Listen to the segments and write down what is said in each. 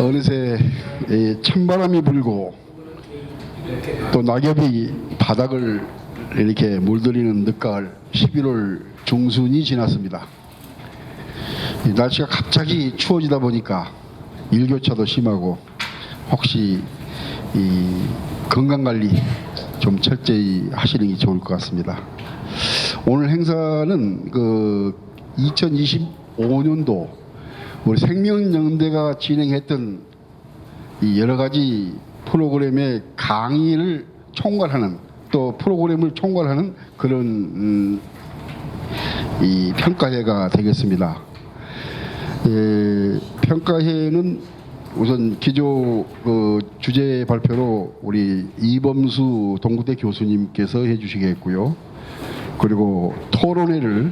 어느새 찬바람이 불고 또 낙엽이 바닥을 이렇게 물들이는 늦가을 11월 중순이 지났습니다. 날씨가 갑자기 추워지다 보니까 일교차도 심하고 혹시 이 건강관리 좀 철저히 하시는 게 좋을 것 같습니다. 오늘 행사는 그 2025년도 우리 생명연대가 진행했던 이 여러 가지 프로그램의 강의를 총괄하는 또 프로그램을 총괄하는 그런 이 평가회가 되겠습니다. 평가회는 우선 기조 주제 발표로 우리 이범수 동국대 교수님께서 해주시겠고요. 그리고 토론회를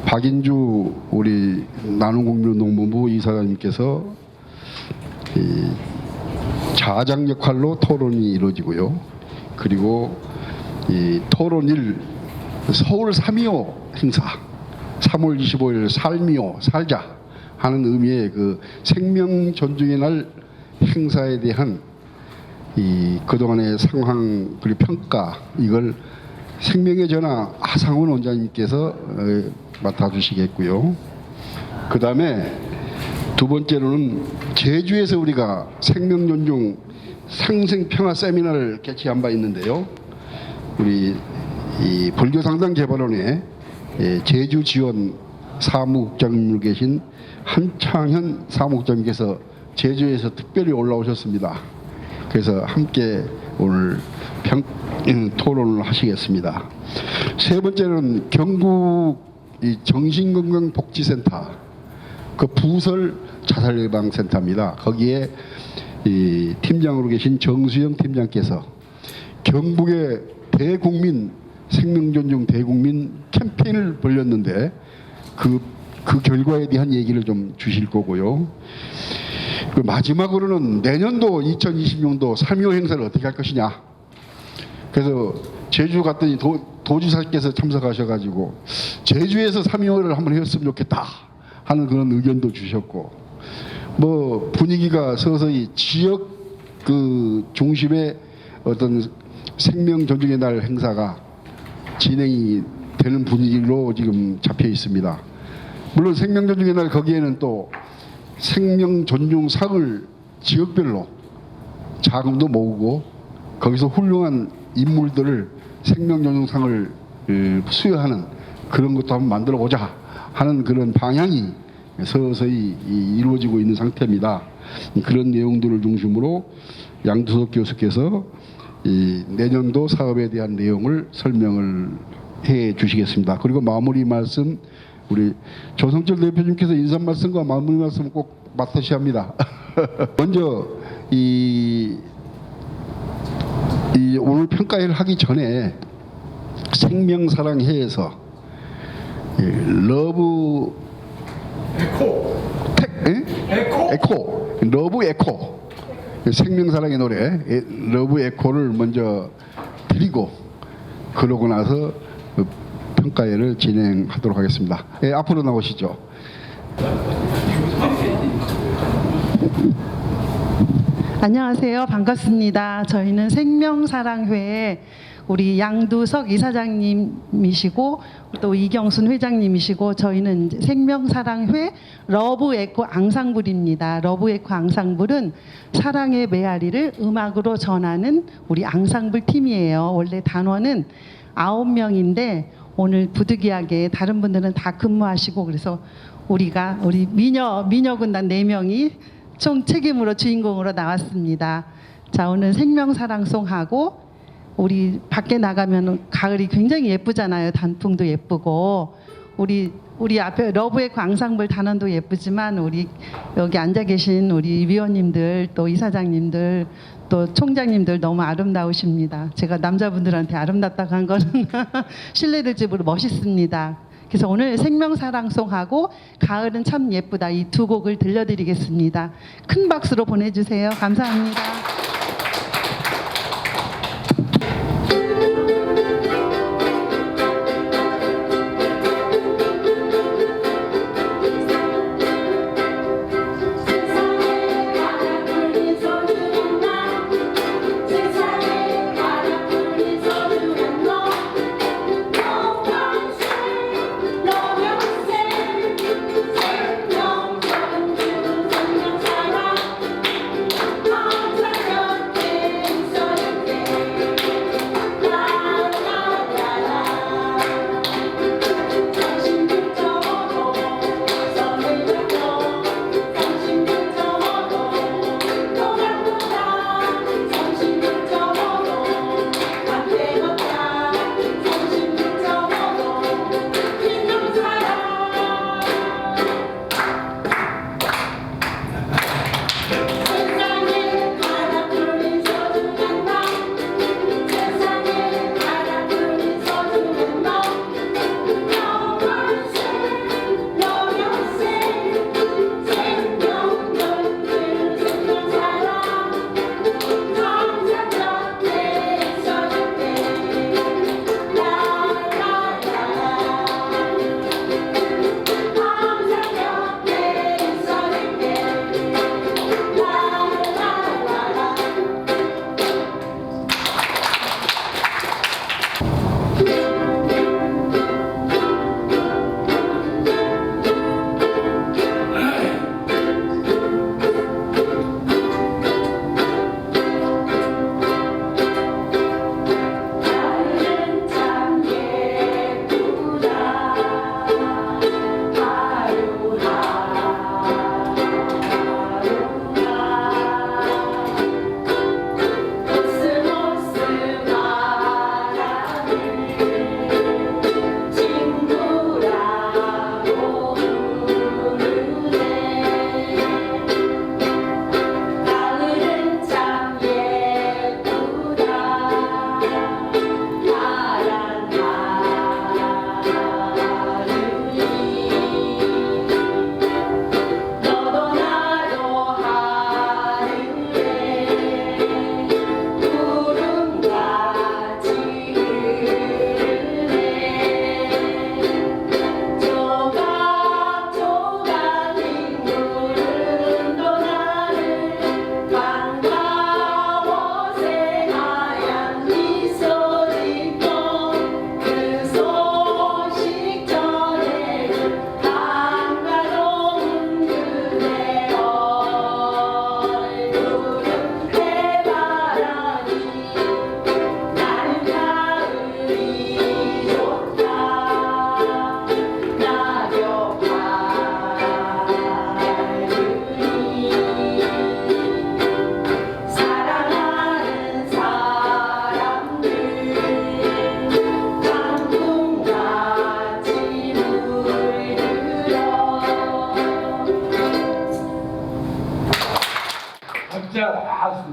박인주 우리 나눔국민농무부 이사장님께서 자장 역할로 토론이 이루어지고요. 그리고 이 토론일 서울 3.25 행사 3월 25일 살미오 살자 하는 의미의 그 생명 존중의 날 행사에 대한 이 그동안의 상황 그리고 평가 이걸 생명의 전화 하상훈 원장님께서 맡아주시겠고요. 그 다음에 두 번째로는 제주에서 우리가 생명 존중 상생 평화 세미나를 개최한 바 있는데요. 우리 이 불교상담개발원의 제주 지원 사무국장님으로 계신 한창현 사무국장님께서 제주에서 특별히 올라오셨습니다. 그래서 함께 오늘 토론을 하시겠습니다. 세 번째는 경북 정신건강복지센터 그 부설 자살예방센터입니다. 거기에 이 팀장으로 계신 정수영 팀장께서 경북의 대국민 생명존중 대국민 캠페인을 벌였는데 그 결과에 대한 얘기를 좀 주실 거고요. 그 마지막으로는 내년도 2020년도 3.25 행사를 어떻게 할 것이냐. 그래서 제주 갔더니 도지사께서 참석하셔가지고 제주에서 3.25를 한번 했으면 좋겠다 하는 그런 의견도 주셨고, 뭐 분위기가 서서히 지역 그 중심의 어떤 생명 존중의 날 행사가 진행이 되는 분위기로 지금 잡혀 있습니다. 물론 생명 존중의 날 거기에는 또 생명 존중상을 지역별로 자금도 모으고 거기서 훌륭한 인물들을 생명 존중상을 수여하는 그런 것도 한번 만들어 보자 하는 그런 방향이 서서히 이루어지고 있는 상태입니다. 그런 내용들을 중심으로 양두석 교수께서 이 내년도 사업에 대한 내용을 설명을 해 주시겠습니다. 그리고 마무리 말씀 우리 조성철 대표님께서 인사 말씀과 마무리 말씀 꼭 맡으셔야 합니다. 먼저 이 오늘 평가회를 하기 전에 생명사랑회에서 러브 에코 러브 에코 생명사랑의 노래 러브 에코를 먼저 드리고 그러고 나서 평가회를 진행하도록 하겠습니다. 앞으로 나오시죠. 안녕하세요. 반갑습니다. 저희는 생명사랑회 우리 양두석 이사장님이시고 또 이경순 회장님이시고 저희는 이제 생명사랑회 러브에코 앙상블입니다. 러브에코 앙상블은 사랑의 메아리를 음악으로 전하는 우리 앙상블 팀이에요. 원래 단원은 9명인데 오늘 부득이하게 다른 분들은 다 근무하시고 그래서 우리 미녀 군단 4명이 총 책임으로 주인공으로 나왔습니다. 자, 오늘 생명사랑송하고 우리 밖에 나가면 가을이 굉장히 예쁘잖아요. 단풍도 예쁘고 우리 앞에 러브의 광상블 단원도 예쁘지만 우리 여기 앉아 계신 우리 위원님들 또 이사장님들 또 총장님들 너무 아름다우십니다. 제가 남자분들한테 아름답다고 한 거는 실례될 집으로 멋있습니다. 그래서 오늘 생명사랑송하고 가을은 참 예쁘다 이 두 곡을 들려드리겠습니다. 큰 박수로 보내주세요. 감사합니다.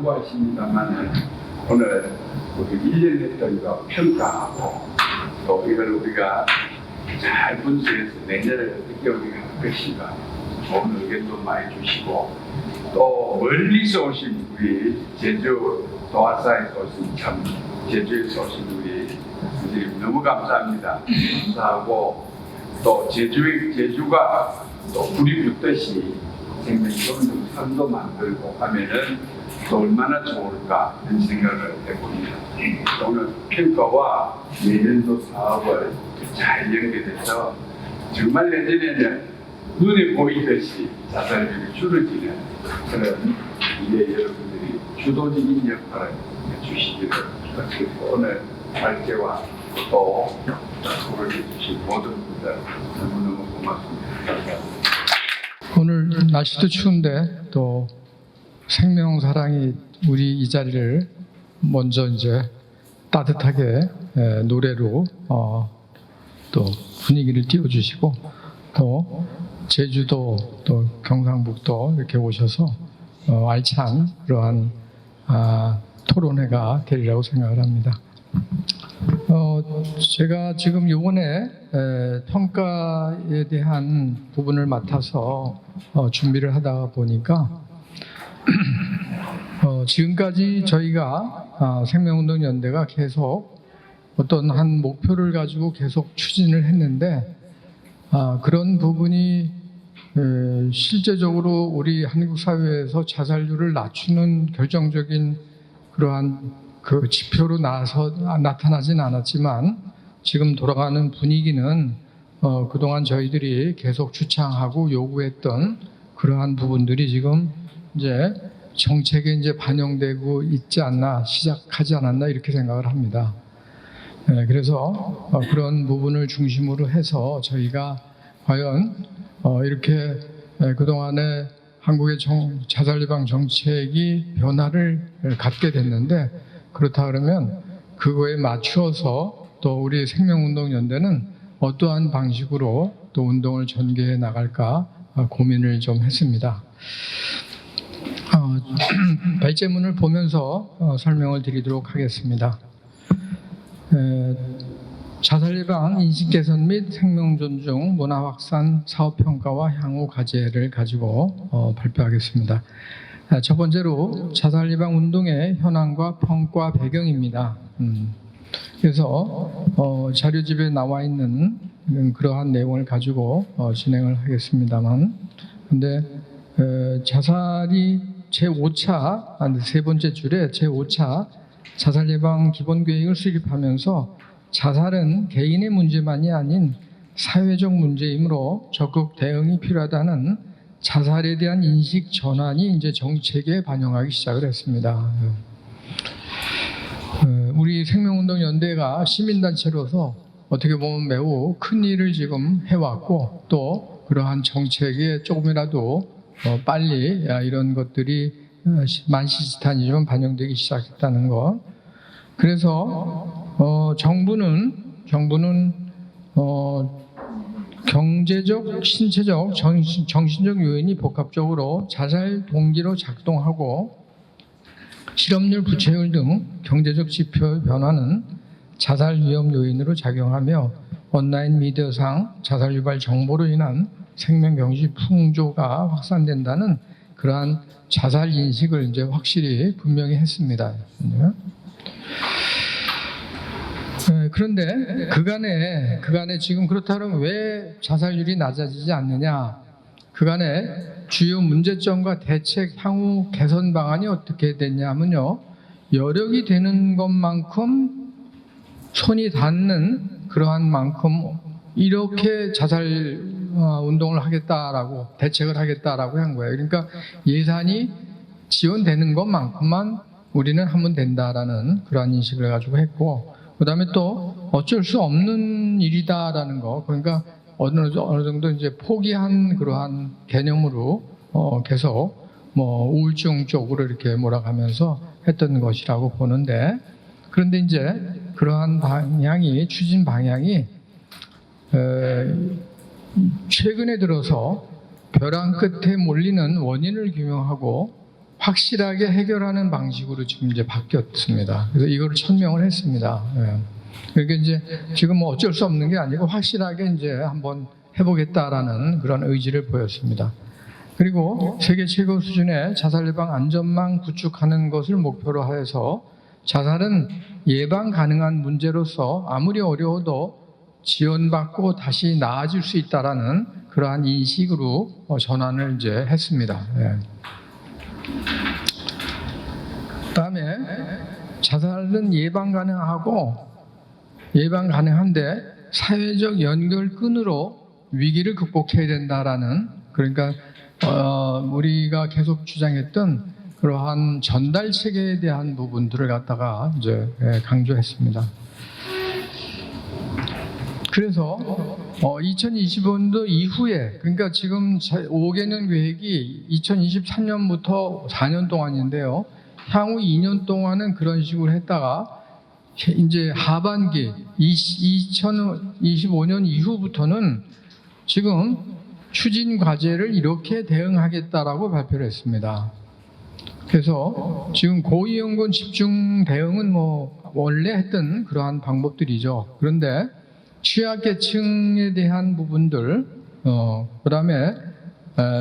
수고하십니다만 오늘 우리 1년 했던 거 평가하고 또 이걸 우리가 잘 분석해서 내년에 어떻게 우리가 할 것인가 좋은 의견도 많이 주시고 또 멀리서 오신 우리 제주 도화사에서 오신 참 제주에서 오신 우리 선생님 너무 감사합니다. 감사하고 또 제주가 또 불이 붙듯이 생명이 점점 산도 만들고 하면은 또 얼마나 좋을까 이런 생각을 해봅니다. 오늘 평가와 내년도 사업을 잘 연결해서 정말 내년에는 눈에 보이듯이 자살률이 줄어지는 그런 일에 여러분들이 주도적인 역할을 해주시기를 부탁드리고 오늘 발제와 또 수고를 해주신 모든 분들 너무너무 고맙습니다. 감사합니다. 오늘 날씨도 추운데 또 생명사랑이 우리 이 자리를 먼저 이제 따뜻하게 노래로 또 분위기를 띄워주시고 또 제주도 또 경상북도 이렇게 오셔서 알찬 그러한 토론회가 되리라고 생각을 합니다. 제가 지금 이번에 평가에 대한 부분을 맡아서 준비를 하다 보니까 지금까지 저희가 생명운동연대가 계속 어떤 한 목표를 가지고 계속 추진을 했는데 그런 부분이 실제적으로 우리 한국 사회에서 자살률을 낮추는 결정적인 그러한 그 지표로 나타나진 않았지만 지금 돌아가는 분위기는 그동안 저희들이 계속 주창하고 요구했던 그러한 부분들이 지금 이제 정책에 이제 반영되고 있지 않나, 시작하지 않았나 이렇게 생각을 합니다. 그래서 그런 부분을 중심으로 해서 저희가 과연 이렇게 그동안에 한국의 자살 예방 정책이 변화를 갖게 됐는데 그렇다 그러면 그거에 맞추어서 또 우리 생명운동연대는 어떠한 방식으로 또 운동을 전개해 나갈까 고민을 좀 했습니다. 발제문을 보면서 설명을 드리도록 하겠습니다. 자살 예방, 인식 개선 및 생명 존중, 문화 확산, 사업 평가와 향후 과제를 가지고 발표하겠습니다. 첫 번째로 자살 예방 운동의 현황과 평가 배경입니다. 그래서 자료집에 나와 있는 그러한 내용을 가지고 진행을 하겠습니다만, 근데 자살이 제5차 세 번째 줄에 제5차 자살 예방 기본 계획을 수립하면서 자살은 개인의 문제만이 아닌 사회적 문제이므로 적극 대응이 필요하다는 자살에 대한 인식 전환이 이제 정책에 반영하기 시작을 했습니다. 우리 생명운동연대가 시민단체로서 어떻게 보면 매우 큰 일을 지금 해왔고 또 그러한 정책에 조금이라도 빨리 이런 것들이 만시지탄이지만 반영되기 시작했다는 것. 그래서 정부는 경제적, 신체적, 정신적 요인이 복합적으로 자살 동기로 작동하고 실업률, 부채율 등 경제적 지표 변화는 자살 위험 요인으로 작용하며 온라인 미디어상 자살 유발 정보로 인한 생명 경시 풍조가 확산된다는 그러한 자살 인식을 이제 확실히 분명히 했습니다. 그런데 그간에 지금 그렇다면 왜 자살률이 낮아지지 않느냐? 그간에 주요 문제점과 대책 향후 개선 방안이 어떻게 됐냐면요. 여력이 되는 것만큼 손이 닿는 그러한 만큼 이렇게 자살 운동을 하겠다라고 대책을 하겠다라고 한 거예요. 그러니까 예산이 지원되는 것만큼만 우리는 하면 된다라는 그러한 인식을 가지고 했고, 그다음에 또 어쩔 수 없는 일이다라는 거, 그러니까 어느 정도 이제 포기한 그러한 개념으로 계속 우울증 쪽으로 이렇게 몰아가면서 했던 것이라고 보는데, 그런데 이제 그러한 방향이 추진 방향이 최근에 들어서 벼랑 끝에 몰리는 원인을 규명하고 확실하게 해결하는 방식으로 지금 이제 바뀌었습니다. 그래서 이거를 천명을 했습니다. 예. 그러니까 이제 지금 뭐 어쩔 수 없는 게 아니고 확실하게 이제 한번 해보겠다라는 그런 의지를 보였습니다. 그리고 세계 최고 수준의 자살 예방 안전망 구축하는 것을 목표로 해서 자살은 예방 가능한 문제로서 아무리 어려워도 지원받고 다시 나아질 수 있다라는 그러한 인식으로 전환을 이제 했습니다. 예. 그다음에 자살은 예방 가능한데 사회적 연결끈으로 위기를 극복해야 된다라는, 그러니까 우리가 계속 주장했던 그러한 전달 체계에 대한 부분들을 갖다가 이제 강조했습니다. 그래서 2025년도 이후에, 그러니까 지금 5개년 계획이 2023년부터 4년 동안인데요. 향후 2년 동안은 그런 식으로 했다가 이제 하반기 2025년 이후부터는 지금 추진 과제를 이렇게 대응하겠다라고 발표를 했습니다. 그래서 지금 고위험군 집중 대응은 뭐 원래 했던 그러한 방법들이죠. 그런데 취약계층에 대한 부분들, 그다음에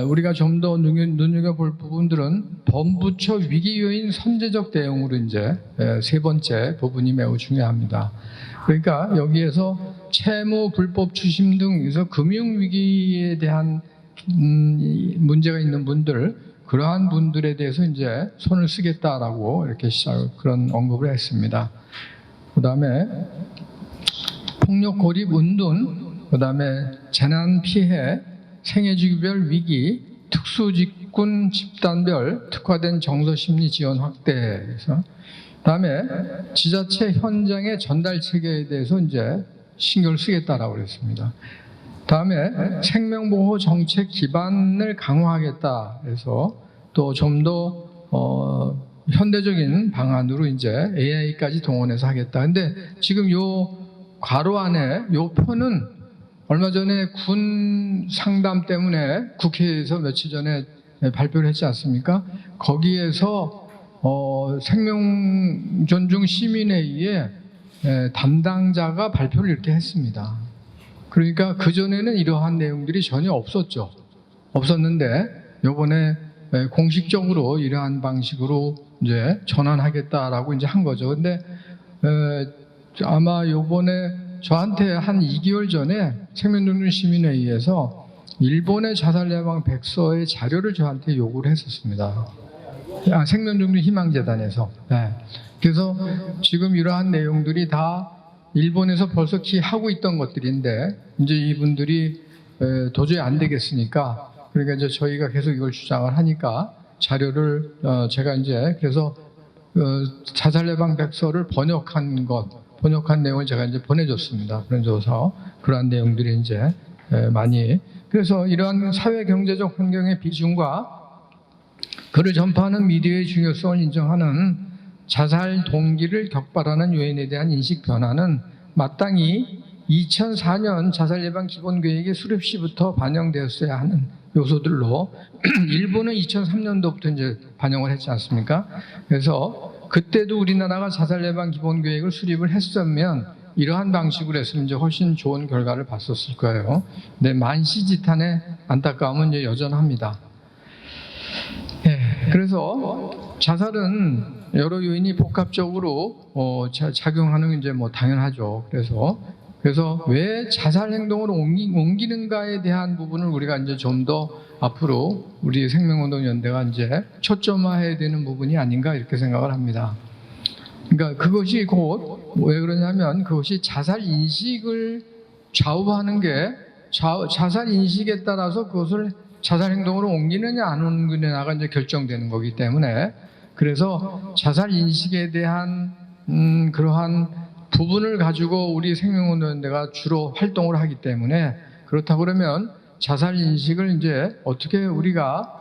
우리가 좀 더 눈여겨볼 부분들은 범부처 위기 요인 선제적 대응으로 이제 세 번째 부분이 매우 중요합니다. 그러니까 여기에서 채무 불법 추심 등에서 금융 위기에 대한 문제가 있는 분들, 그러한 분들에 대해서 이제 손을 쓰겠다라고 이렇게 그런 언급을 했습니다. 그다음에 폭력 고립 운동, 그다음에 재난 피해, 생애주기별 위기, 특수직군 집단별 특화된 정서심리 지원 확대해서, 그다음에 지자체 현장의 전달 체계에 대해서 이제 신경을 쓰겠다라고 그랬습니다. 다음에 생명보호 정책 기반을 강화하겠다 해서 또 좀 더 현대적인 방안으로 이제 AI까지 동원해서 하겠다. 근데 지금 요 괄호 안에 요 표는 얼마 전에 군 상담 때문에 국회에서 며칠 전에 발표를 했지 않습니까? 거기에서 생명존중 시민회의에 담당자가 발표를 이렇게 했습니다. 그러니까 그전에는 이러한 내용들이 전혀 없었는데 요번에 공식적으로 이러한 방식으로 이제 전환하겠다라고 이제 한 거죠. 근데 아마 요번에 저한테 한 2개월 전에 생명존중 시민회의에서 일본의 자살 예방 백서의 자료를 저한테 요구를 했었습니다. 생명존중 희망재단에서. 네. 그래서 지금 이러한 내용들이 다 일본에서 벌써 하고 있던 것들인데 이제 이분들이 도저히 안 되겠으니까, 그러니까 이제 저희가 계속 이걸 주장을 하니까 자료를 제가 이제 그래서 자살 예방 백서를 번역한 내용을 제가 이제 보내줬습니다. 그래서 그러한 내용들이 이제 많이, 그래서 이러한 사회 경제적 환경의 비중과 그를 전파하는 미디어의 중요성을 인정하는 자살 동기를 격발하는 요인에 대한 인식 변화는 마땅히 2004년 자살 예방 기본 계획의 수립 시부터 반영되었어야 하는 요소들로 일본은 2003년도부터 이제 반영을 했지 않습니까? 그래서 그때도 우리나라가 자살 예방 기본 계획을 수립을 했으면 이러한 방식으로 했으면 이제 훨씬 좋은 결과를 봤었을 거예요. 근데 만시지탄의 안타까움은 이제 여전합니다. 그래서 자살은 여러 요인이 복합적으로 작용하는 게 이제 뭐 당연하죠. 그래서 왜 자살 행동으로 옮기는가에 대한 부분을 우리가 이제 좀 더 앞으로 우리 생명운동연대가 이제 초점화해야 되는 부분이 아닌가 이렇게 생각을 합니다. 그러니까 그것이 곧 왜 그러냐면 그것이 자살 인식을 좌우하는 게 자살 인식에 따라서 그것을 자살 행동으로 옮기느냐 안 옮기느냐가 이제 결정되는 거기 때문에, 그래서 자살 인식에 대한 그러한 부분을 가지고 우리 생명운동연대가 주로 활동을 하기 때문에, 그렇다고 그러면 자살 인식을 이제 어떻게 우리가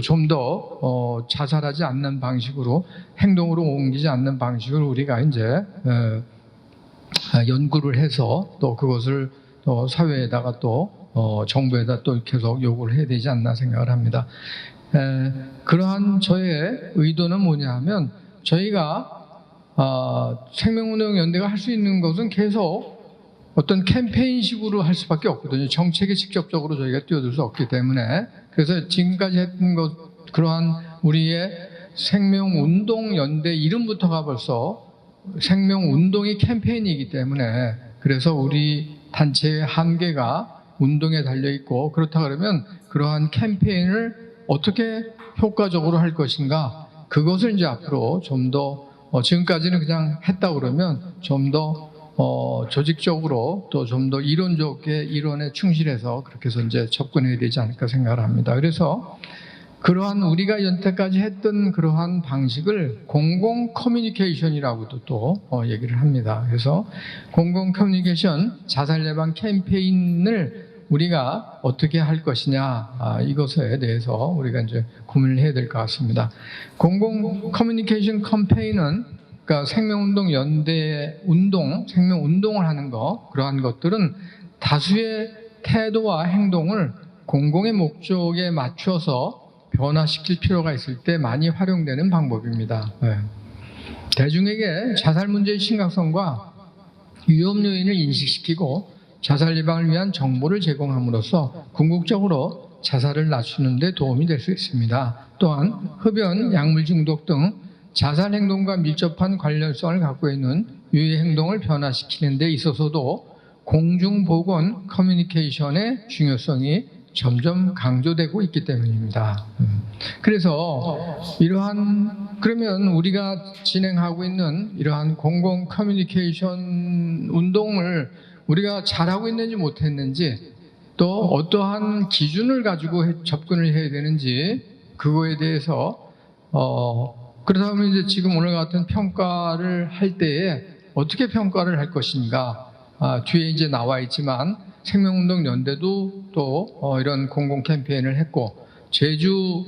좀 더 자살하지 않는 방식으로 행동으로 옮기지 않는 방식으로 우리가 이제 연구를 해서 또 그것을 또 사회에다가 또 정부에다 또 계속 요구를 해야 되지 않나 생각을 합니다. 그러한 저의 의도는 뭐냐 하면 저희가 생명운동연대가 할 수 있는 것은 계속 어떤 캠페인식으로 할 수밖에 없거든요. 정책에 직접적으로 저희가 뛰어들 수 없기 때문에. 그래서 지금까지 했던 것, 그러한 우리의 생명운동연대 이름부터가 벌써 생명운동이 캠페인이기 때문에, 그래서 우리 단체의 한계가 운동에 달려있고, 그렇다 그러면 그러한 캠페인을 어떻게 효과적으로 할 것인가, 그것을 이제 앞으로 좀 더 지금까지는 그냥 했다 그러면 좀 더 조직적으로 또 좀 더 이론에 충실해서 그렇게 해서 이제 접근해야 되지 않을까 생각을 합니다. 그래서 그러한 우리가 여태까지 했던 그러한 방식을 공공 커뮤니케이션이라고도 또 얘기를 합니다. 그래서 공공 커뮤니케이션 자살 예방 캠페인을 우리가 어떻게 할 것이냐, 이것에 대해서 우리가 이제 고민을 해야 될 것 같습니다. 공공 커뮤니케이션 캠페인은 그러니까 생명운동 연대의 생명운동을 하는 것, 그러한 것들은 다수의 태도와 행동을 공공의 목적에 맞춰서 변화시킬 필요가 있을 때 많이 활용되는 방법입니다. 대중에게 자살 문제의 심각성과 위험 요인을 인식시키고 자살 예방을 위한 정보를 제공함으로써 궁극적으로 자살을 낮추는 데 도움이 될 수 있습니다. 또한 흡연, 약물 중독 등 자살 행동과 밀접한 관련성을 갖고 있는 유해 행동을 변화시키는 데 있어서도 공중보건 커뮤니케이션의 중요성이 점점 강조되고 있기 때문입니다. 그래서 그러면 우리가 진행하고 있는 이러한 공공 커뮤니케이션 운동을 우리가 잘하고 있는지 못했는지, 또 어떠한 기준을 가지고 접근을 해야 되는지, 그거에 대해서 그렇다면 이제 지금 오늘 같은 평가를 할 때에 어떻게 평가를 할 것인가, 뒤에 이제 나와 있지만 생명운동연대도 또 이런 공공 캠페인을 했고, 제주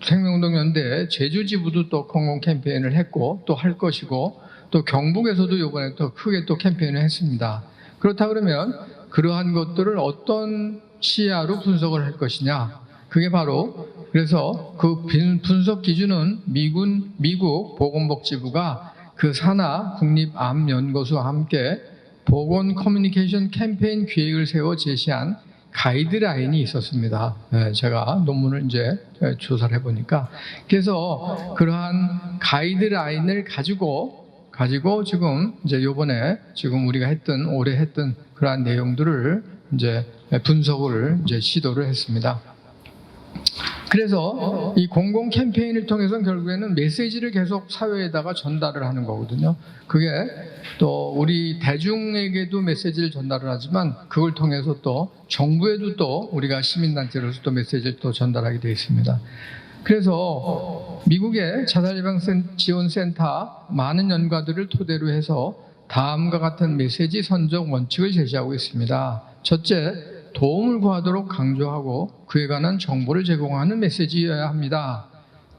생명운동연대 제주지부도 또 공공 캠페인을 했고 또 할 것이고, 또 경북에서도 이번에 또 크게 또 캠페인을 했습니다. 그렇다 그러면 그러한 것들을 어떤 시야로 분석을 할 것이냐, 그게 바로, 그래서 그 분석 기준은 미국 보건복지부가 그 산하 국립암연구소와 함께 보건 커뮤니케이션 캠페인 기획을 세워 제시한 가이드라인이 있었습니다. 제가 논문을 이제 조사를 해보니까, 그래서 그러한 가이드라인을 가지고 지금 이제 요번에 지금 우리가 올해 했던 그러한 내용들을 이제 분석을 이제 시도를 했습니다. 그래서 이 공공 캠페인을 통해서는 결국에는 메시지를 계속 사회에다가 전달을 하는 거거든요. 그게 또 우리 대중에게도 메시지를 전달을 하지만 그걸 통해서 또 정부에도 또 우리가 시민단체로서 또 메시지를 또 전달하게 되어 있습니다. 그래서 미국의 자살예방지원센터 많은 연구들을 토대로 해서 다음과 같은 메시지 선정 원칙을 제시하고 있습니다. 첫째, 도움을 구하도록 강조하고 그에 관한 정보를 제공하는 메시지여야 합니다.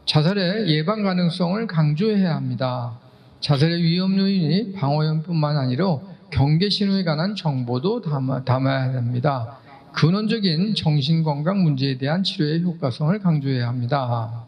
자살의 예방 가능성을 강조해야 합니다. 자살의 위험 요인이 방어연뿐만 아니라 경계 신호에 관한 정보도 담아야 합니다. 근원적인 정신건강 문제에 대한 치료의 효과성을 강조해야 합니다.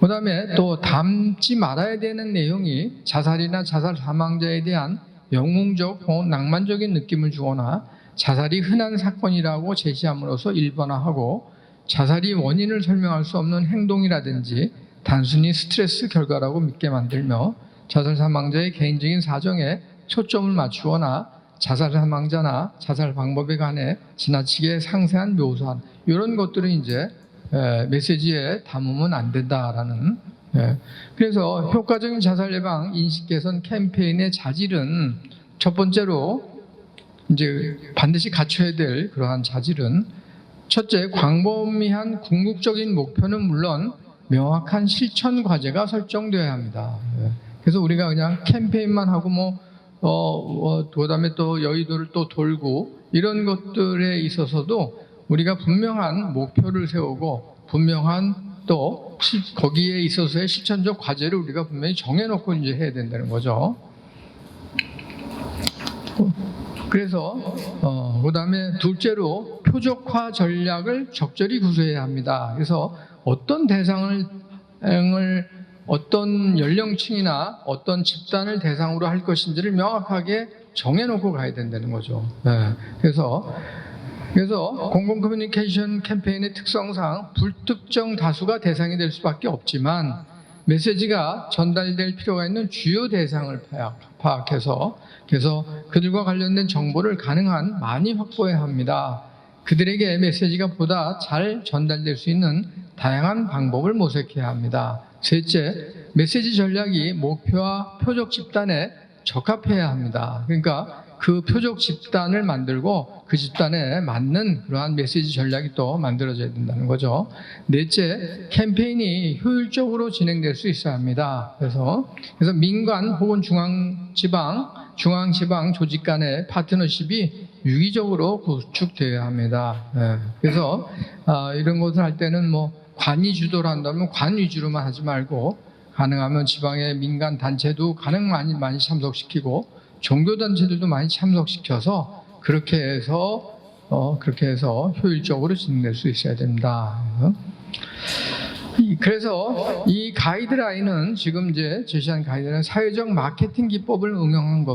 그 다음에 또 담지 말아야 되는 내용이 자살이나 자살 사망자에 대한 영웅적 혹은 낭만적인 느낌을 주거나 자살이 흔한 사건이라고 제시함으로써 일반화하고 자살이 원인을 설명할 수 없는 행동이라든지 단순히 스트레스 결과라고 믿게 만들며 자살 사망자의 개인적인 사정에 초점을 맞추거나 자살 사망자나 자살 방법에 관해 지나치게 상세한 묘사한 이런 것들은 이제 메시지에 담으면 안 된다라는. 그래서 효과적인 자살 예방 인식 개선 캠페인의 자질은 첫 번째로 이제 반드시 갖춰야 될 그러한 자질은, 첫째, 광범위한 궁극적인 목표는 물론 명확한 실천 과제가 설정되어야 합니다. 그래서 우리가 그냥 캠페인만 하고 그다음에 또 여의도를 또 돌고 이런 것들에 있어서도 우리가 분명한 목표를 세우고 분명한 또 거기에 있어서의 실천적 과제를 우리가 분명히 정해놓고 이제 해야 된다는 거죠. 그래서 그다음에 둘째로 표적화 전략을 적절히 구사해야 합니다. 그래서 어떤 대상을 어떤 연령층이나 어떤 집단을 대상으로 할 것인지를 명확하게 정해놓고 가야 된다는 거죠. 네. 그래서 공공 커뮤니케이션 캠페인의 특성상 불특정 다수가 대상이 될 수밖에 없지만 메시지가 전달될 필요가 있는 주요 대상을 파악해서 그래서 그들과 관련된 정보를 가능한 많이 확보해야 합니다. 그들에게 메시지가 보다 잘 전달될 수 있는 다양한 방법을 모색해야 합니다. 셋째, 메시지 전략이 목표와 표적 집단에 적합해야 합니다. 그러니까 그 표적 집단을 만들고 그 집단에 맞는 그러한 메시지 전략이 또 만들어져야 된다는 거죠. 넷째, 캠페인이 효율적으로 진행될 수 있어야 합니다. 그래서 민간 혹은 중앙지방 조직 간의 파트너십이 유기적으로 구축되어야 합니다. 그래서 이런 것을 할 때는 뭐 관이 주도를 한다면 관 위주로만 하지 말고 가능하면 지방의 민간 단체도 가능한 많이 참석시키고 종교 단체들도 많이 참석시켜서 그렇게 해서 효율적으로 진행될 수 있어야 됩니다. 그래서 이 가이드라인은 지금 이제 제시한 가이드라인 사회적 마케팅 기법을 응용한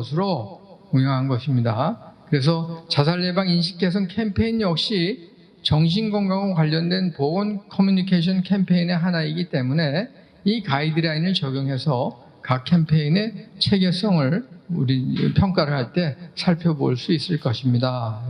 것입니다. 그래서 자살 예방 인식 개선 캠페인 역시 정신건강과 관련된 보건 커뮤니케이션 캠페인의 하나이기 때문에 이 가이드라인을 적용해서 각 캠페인의 체계성을 우리 평가를 할 때 살펴볼 수 있을 것입니다.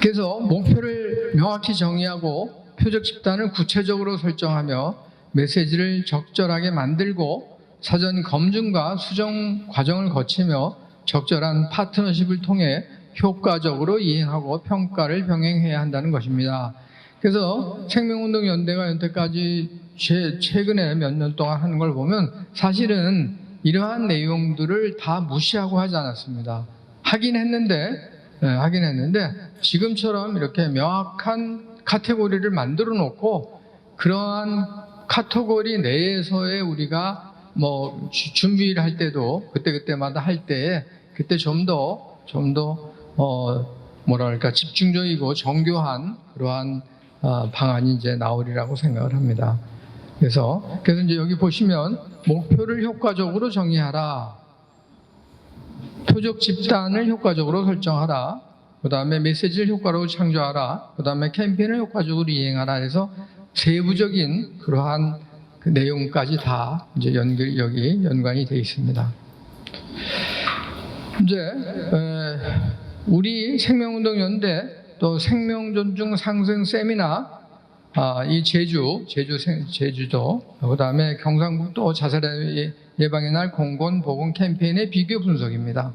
그래서 목표를 명확히 정의하고 표적 집단을 구체적으로 설정하며 메시지를 적절하게 만들고 사전 검증과 수정 과정을 거치며 적절한 파트너십을 통해 효과적으로 이행하고 평가를 병행해야 한다는 것입니다. 그래서 생명운동연대가 여태까지 최근에 몇 년 동안 하는 걸 보면 사실은 이러한 내용들을 다 무시하고 하지 않았습니다. 하긴 했는데 지금처럼 이렇게 명확한 카테고리를 만들어 놓고 그러한 카테고리 내에서의 우리가 뭐 준비를 할 때도 그때마다 할 때에 그때 좀 더 집중적이고 정교한 그러한 방안이 이제 나오리라고 생각을 합니다. 그래서 이제 여기 보시면 목표를 효과적으로 정의하라, 표적 집단을 효과적으로 설정하라, 그 다음에 메시지를 효과적으로 창조하라, 그 다음에 캠페인을 효과적으로 이행하라 해서 세부적인 그러한 그 내용까지 다 이제 여기 연관이 되어 있습니다. 이제 우리 생명운동연대 또 생명존중 상생 세미나 이 제주도 그 다음에 경상북도 자살 예방의 날 공건 보건 캠페인의 비교 분석입니다.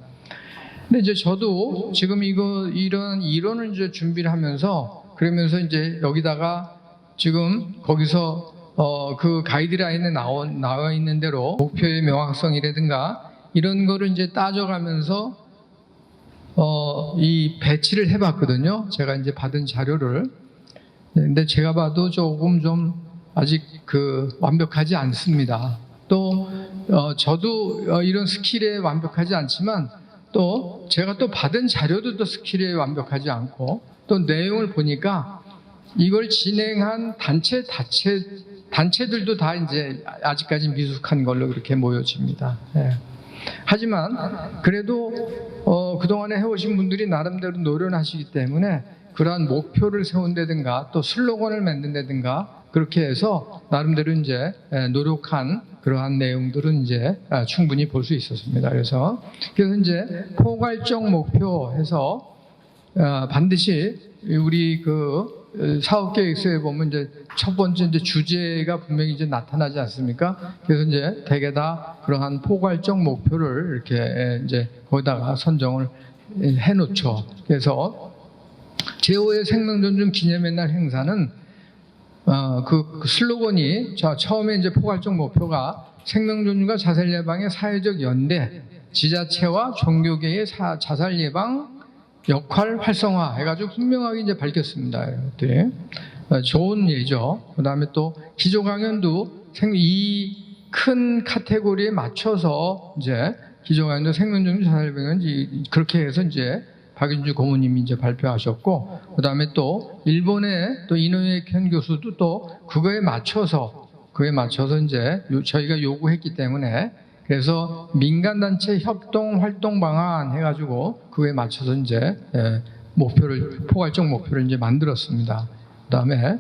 근데 이제 저도 지금 이런 이론을 이제 준비를 하면서 그러면서 이제 여기다가 지금 거기서 그 가이드라인에 나와 있는 대로 목표의 명확성이라든가 이런 거를 이제 따져가면서 이 배치를 해봤거든요. 제가 이제 받은 자료를. 근데 제가 봐도 조금 좀 아직 완벽하지 않습니다. 또 저도 이런 스킬에 완벽하지 않지만 또 제가 또 받은 자료도 또 스킬에 완벽하지 않고 또 내용을 보니까 이걸 진행한 단체들도 다 이제 아직까지 미숙한 걸로 그렇게 모여집니다. 하지만 그래도 그동안에 해오신 분들이 나름대로 노력하시기 때문에 그러한 목표를 세운다든가 또 슬로건을 만든다든가 그렇게 해서 나름대로 이제 노력한 그러한 내용들은 이제 충분히 볼 수 있었습니다. 그래서 이제 포괄적 목표해서 반드시 우리 사업계획서에 보면 이제 첫 번째 이제 주제가 분명히 이제 나타나지 않습니까? 그래서 이제 대개 다 그러한 포괄적 목표를 이렇게 이제 거기다가 선정을 해놓죠. 그래서 제5회 생명존중 기념의 날 행사는 그 슬로건이 처음에 이제 포괄적 목표가 생명존중과 자살 예방의 사회적 연대, 지자체와 종교계의 자살 예방 역할 활성화 해가지고 분명하게 이제 밝혔습니다. 네. 좋은 예죠. 그 다음에 또 기조 강연도 이 큰 카테고리에 맞춰서 이제 기조가 생명존중 자살예방은 그렇게 해서 이제 박윤주 고모님이 이제 발표하셨고, 그 다음에 또 일본의 또 이노우에 켄 교수도 또 그거에 맞춰서 이제 저희가 요구했기 때문에, 그래서 민간단체 협동 활동 방안 해가지고 그거에 맞춰서 이제 포괄적 목표를 이제 만들었습니다. 그다음에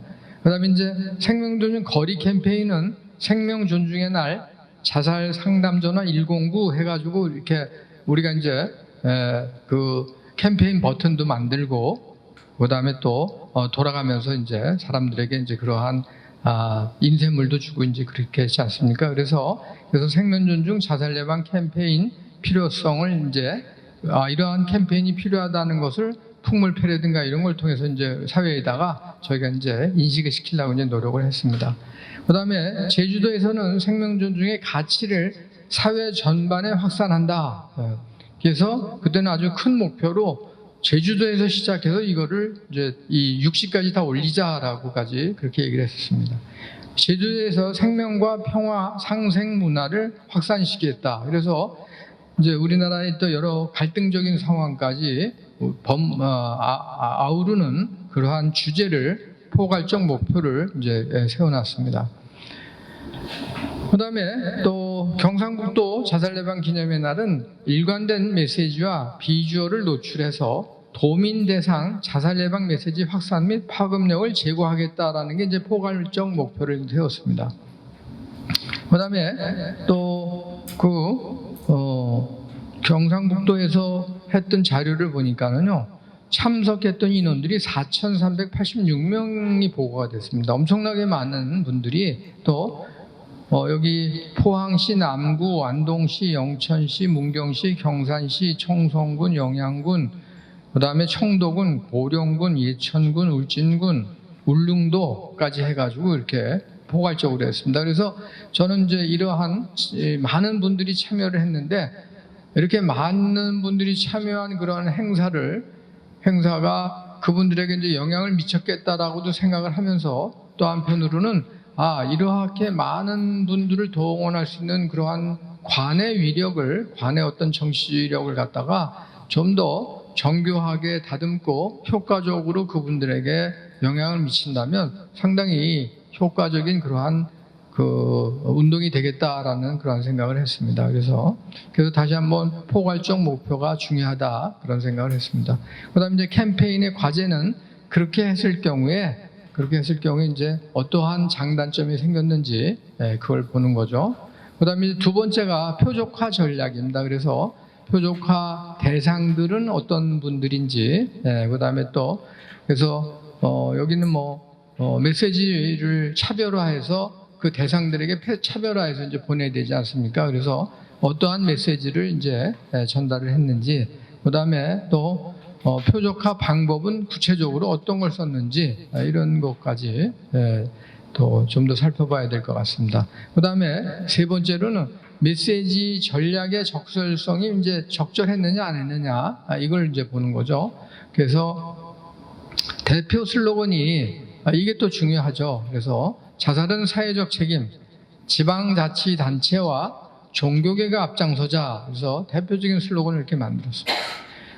이제 생명존중 거리 캠페인은 생명 존중의 날 자살 상담 전화 109 해가지고 이렇게 우리가 이제 그 캠페인 버튼도 만들고, 그다음에 또 돌아가면서 이제 사람들에게 이제 그러한 인쇄물도 주고 이제 그렇게 했지 않습니까? 그래서 생명 존중 자살 예방 캠페인 필요성을 이제 이러한 캠페인이 필요하다는 것을 풍물패라든가 이런 걸 통해서 이제 사회에다가 저희가 이제 인식을 시키려고 이제 노력을 했습니다. 그다음에 제주도에서는 생명 존중의 가치를 사회 전반에 확산한다. 그래서 그때는 아주 큰 목표로 제주도에서 시작해서 이거를 이제 이 60까지 다 올리자라고까지 그렇게 얘기를 했었습니다. 제주도에서 생명과 평화, 상생 문화를 확산시키겠다. 그래서 이제 우리나라의 또 여러 갈등적인 상황까지 아우르는 그러한 주제를 포괄적 목표를 이제 세워놨습니다. 그다음에 또 경상북도 자살예방 기념의 날은 일관된 메시지와 비주얼을 노출해서 도민 대상 자살예방 메시지 확산 및 파급력을 제고하겠다라는 게 이제 포괄적 목표를 세웠습니다. 그다음에 또 경상북도에서 했던 자료를 보니까는요, 참석했던 인원들이 4,386명이 보고가 됐습니다. 엄청나게 많은 분들이 또 여기 포항시, 남구, 안동시, 영천시, 문경시, 경산시, 청송군, 영양군, 그 다음에 청도군, 보령군, 예천군, 울진군, 울릉도까지 해가지고 이렇게 포괄적으로 했습니다. 그래서 저는 이제 이러한 많은 분들이 참여를 했는데, 이렇게 많은 분들이 참여한 그런 행사가 그분들에게 이제 영향을 미쳤겠다라고도 생각을 하면서, 또 한편으로는 이렇게 많은 분들을 동원할 수 있는 그러한 관의 어떤 정치력을 갖다가 좀 더 정교하게 다듬고 효과적으로 그분들에게 영향을 미친다면 상당히 효과적인 그러한 운동이 되겠다라는 그런 생각을 했습니다. 그래서 다시 한번 포괄적 목표가 중요하다 그런 생각을 했습니다. 그다음에 이제 캠페인의 과제는 그렇게 했을 경우에 이제 어떠한 장단점이 생겼는지 그걸 보는 거죠. 그다음에 두 번째가 표적화 전략입니다. 그래서 표적화 대상들은 어떤 분들인지, 그다음에 또 그래서 여기는 메시지를 차별화해서 그 대상들에게 차별화해서 이제 보내야 되지 않습니까? 그래서 어떠한 메시지를 이제 전달을 했는지, 그다음에 또 표적화 방법은 구체적으로 어떤 걸 썼는지, 이런 것까지 또 좀 더 살펴봐야 될 것 같습니다. 그다음에 세 번째로는 메시지 전략의 적절성이 이제 적절했느냐 안 했느냐, 이걸 이제 보는 거죠. 그래서 대표 슬로건이 이게 또 중요하죠. 그래서 자살은 사회적 책임, 지방자치단체와 종교계가 앞장서자. 그래서 대표적인 슬로건을 이렇게 만들었습니다.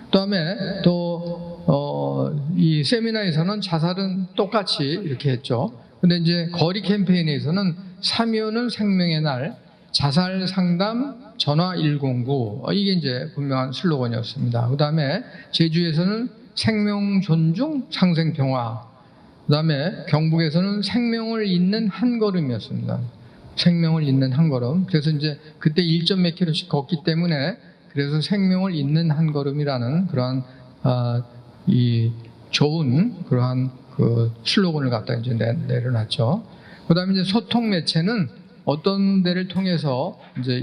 그다음에 또 이 세미나에서는 자살은 똑같이 이렇게 했죠. 근데 이제 거리 캠페인에서는 3.25는 생명의 날, 자살 상담 전화 109, 이게 이제 분명한 슬로건이었습니다. 그다음에 제주에서는 생명 존중 상생 평화, 그다음에 경북에서는 생명을 잇는 한 걸음이었습니다. 생명을 잇는 한 걸음. 그래서 이제 그때 1점 몇 킬로씩 걷기 때문에 그래서 생명을 잇는 한 걸음이라는 그러한 이 좋은 그러한 그 슬로건을 갖다 이제 내려놨죠. 그다음에 이제 소통 매체는 어떤 데를 통해서 이제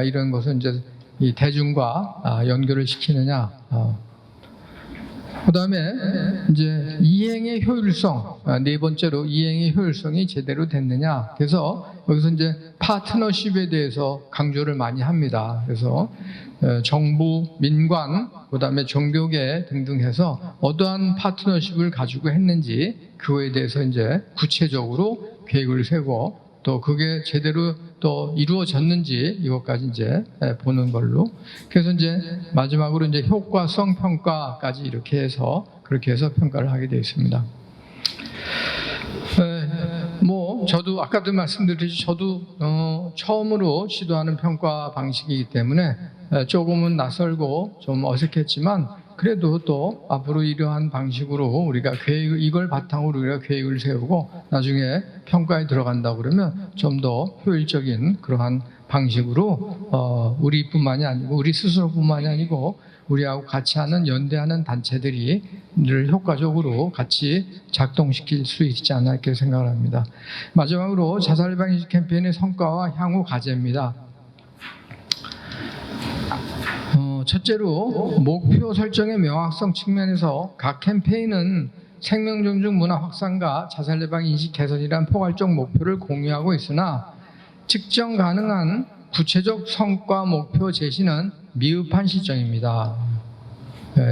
이런 것을 이제 이 대중과 연결을 시키느냐. 그다음에 이제 이행의 효율성, 네 번째로 이행의 효율성이 제대로 됐느냐. 그래서 여기서 이제 파트너십에 대해서 강조를 많이 합니다. 그래서 정부, 민관, 그다음에 종교계 등등 해서 어떠한 파트너십을 가지고 했는지 그거에 대해서 이제 구체적으로 계획을 세고, 또 그게 제대로 또 이루어졌는지 이것까지 이제 보는 걸로. 그래서 이제 마지막으로 이제 효과성 평가까지 이렇게 해서 그렇게 해서 평가를 하게 되어 있습니다. 뭐 저도 아까도 말씀드렸듯이 저도 처음으로 시도하는 평가 방식이기 때문에 조금은 낯설고 좀 어색했지만 그래도 또 앞으로 이러한 방식으로 우리가 이걸 바탕으로 우리가 계획을 세우고 나중에 평가에 들어간다고 그러면 좀 더 효율적인 그러한 방식으로 우리뿐만이 아니고 우리 스스로뿐만이 아니고 우리하고 같이 하는 연대하는 단체들이 늘 효과적으로 같이 작동시킬 수 있지 않나 이렇게 생각을 합니다. 마지막으로 자살 예방 인식 캠페인의 성과와 향후 과제입니다. 첫째로 목표 설정의 명확성 측면에서 각 캠페인은 생명 존중 문화 확산과 자살 예방 인식 개선이란 포괄적 목표를 공유하고 있으나 측정 가능한 구체적 성과 목표 제시는 미흡한 실정입니다.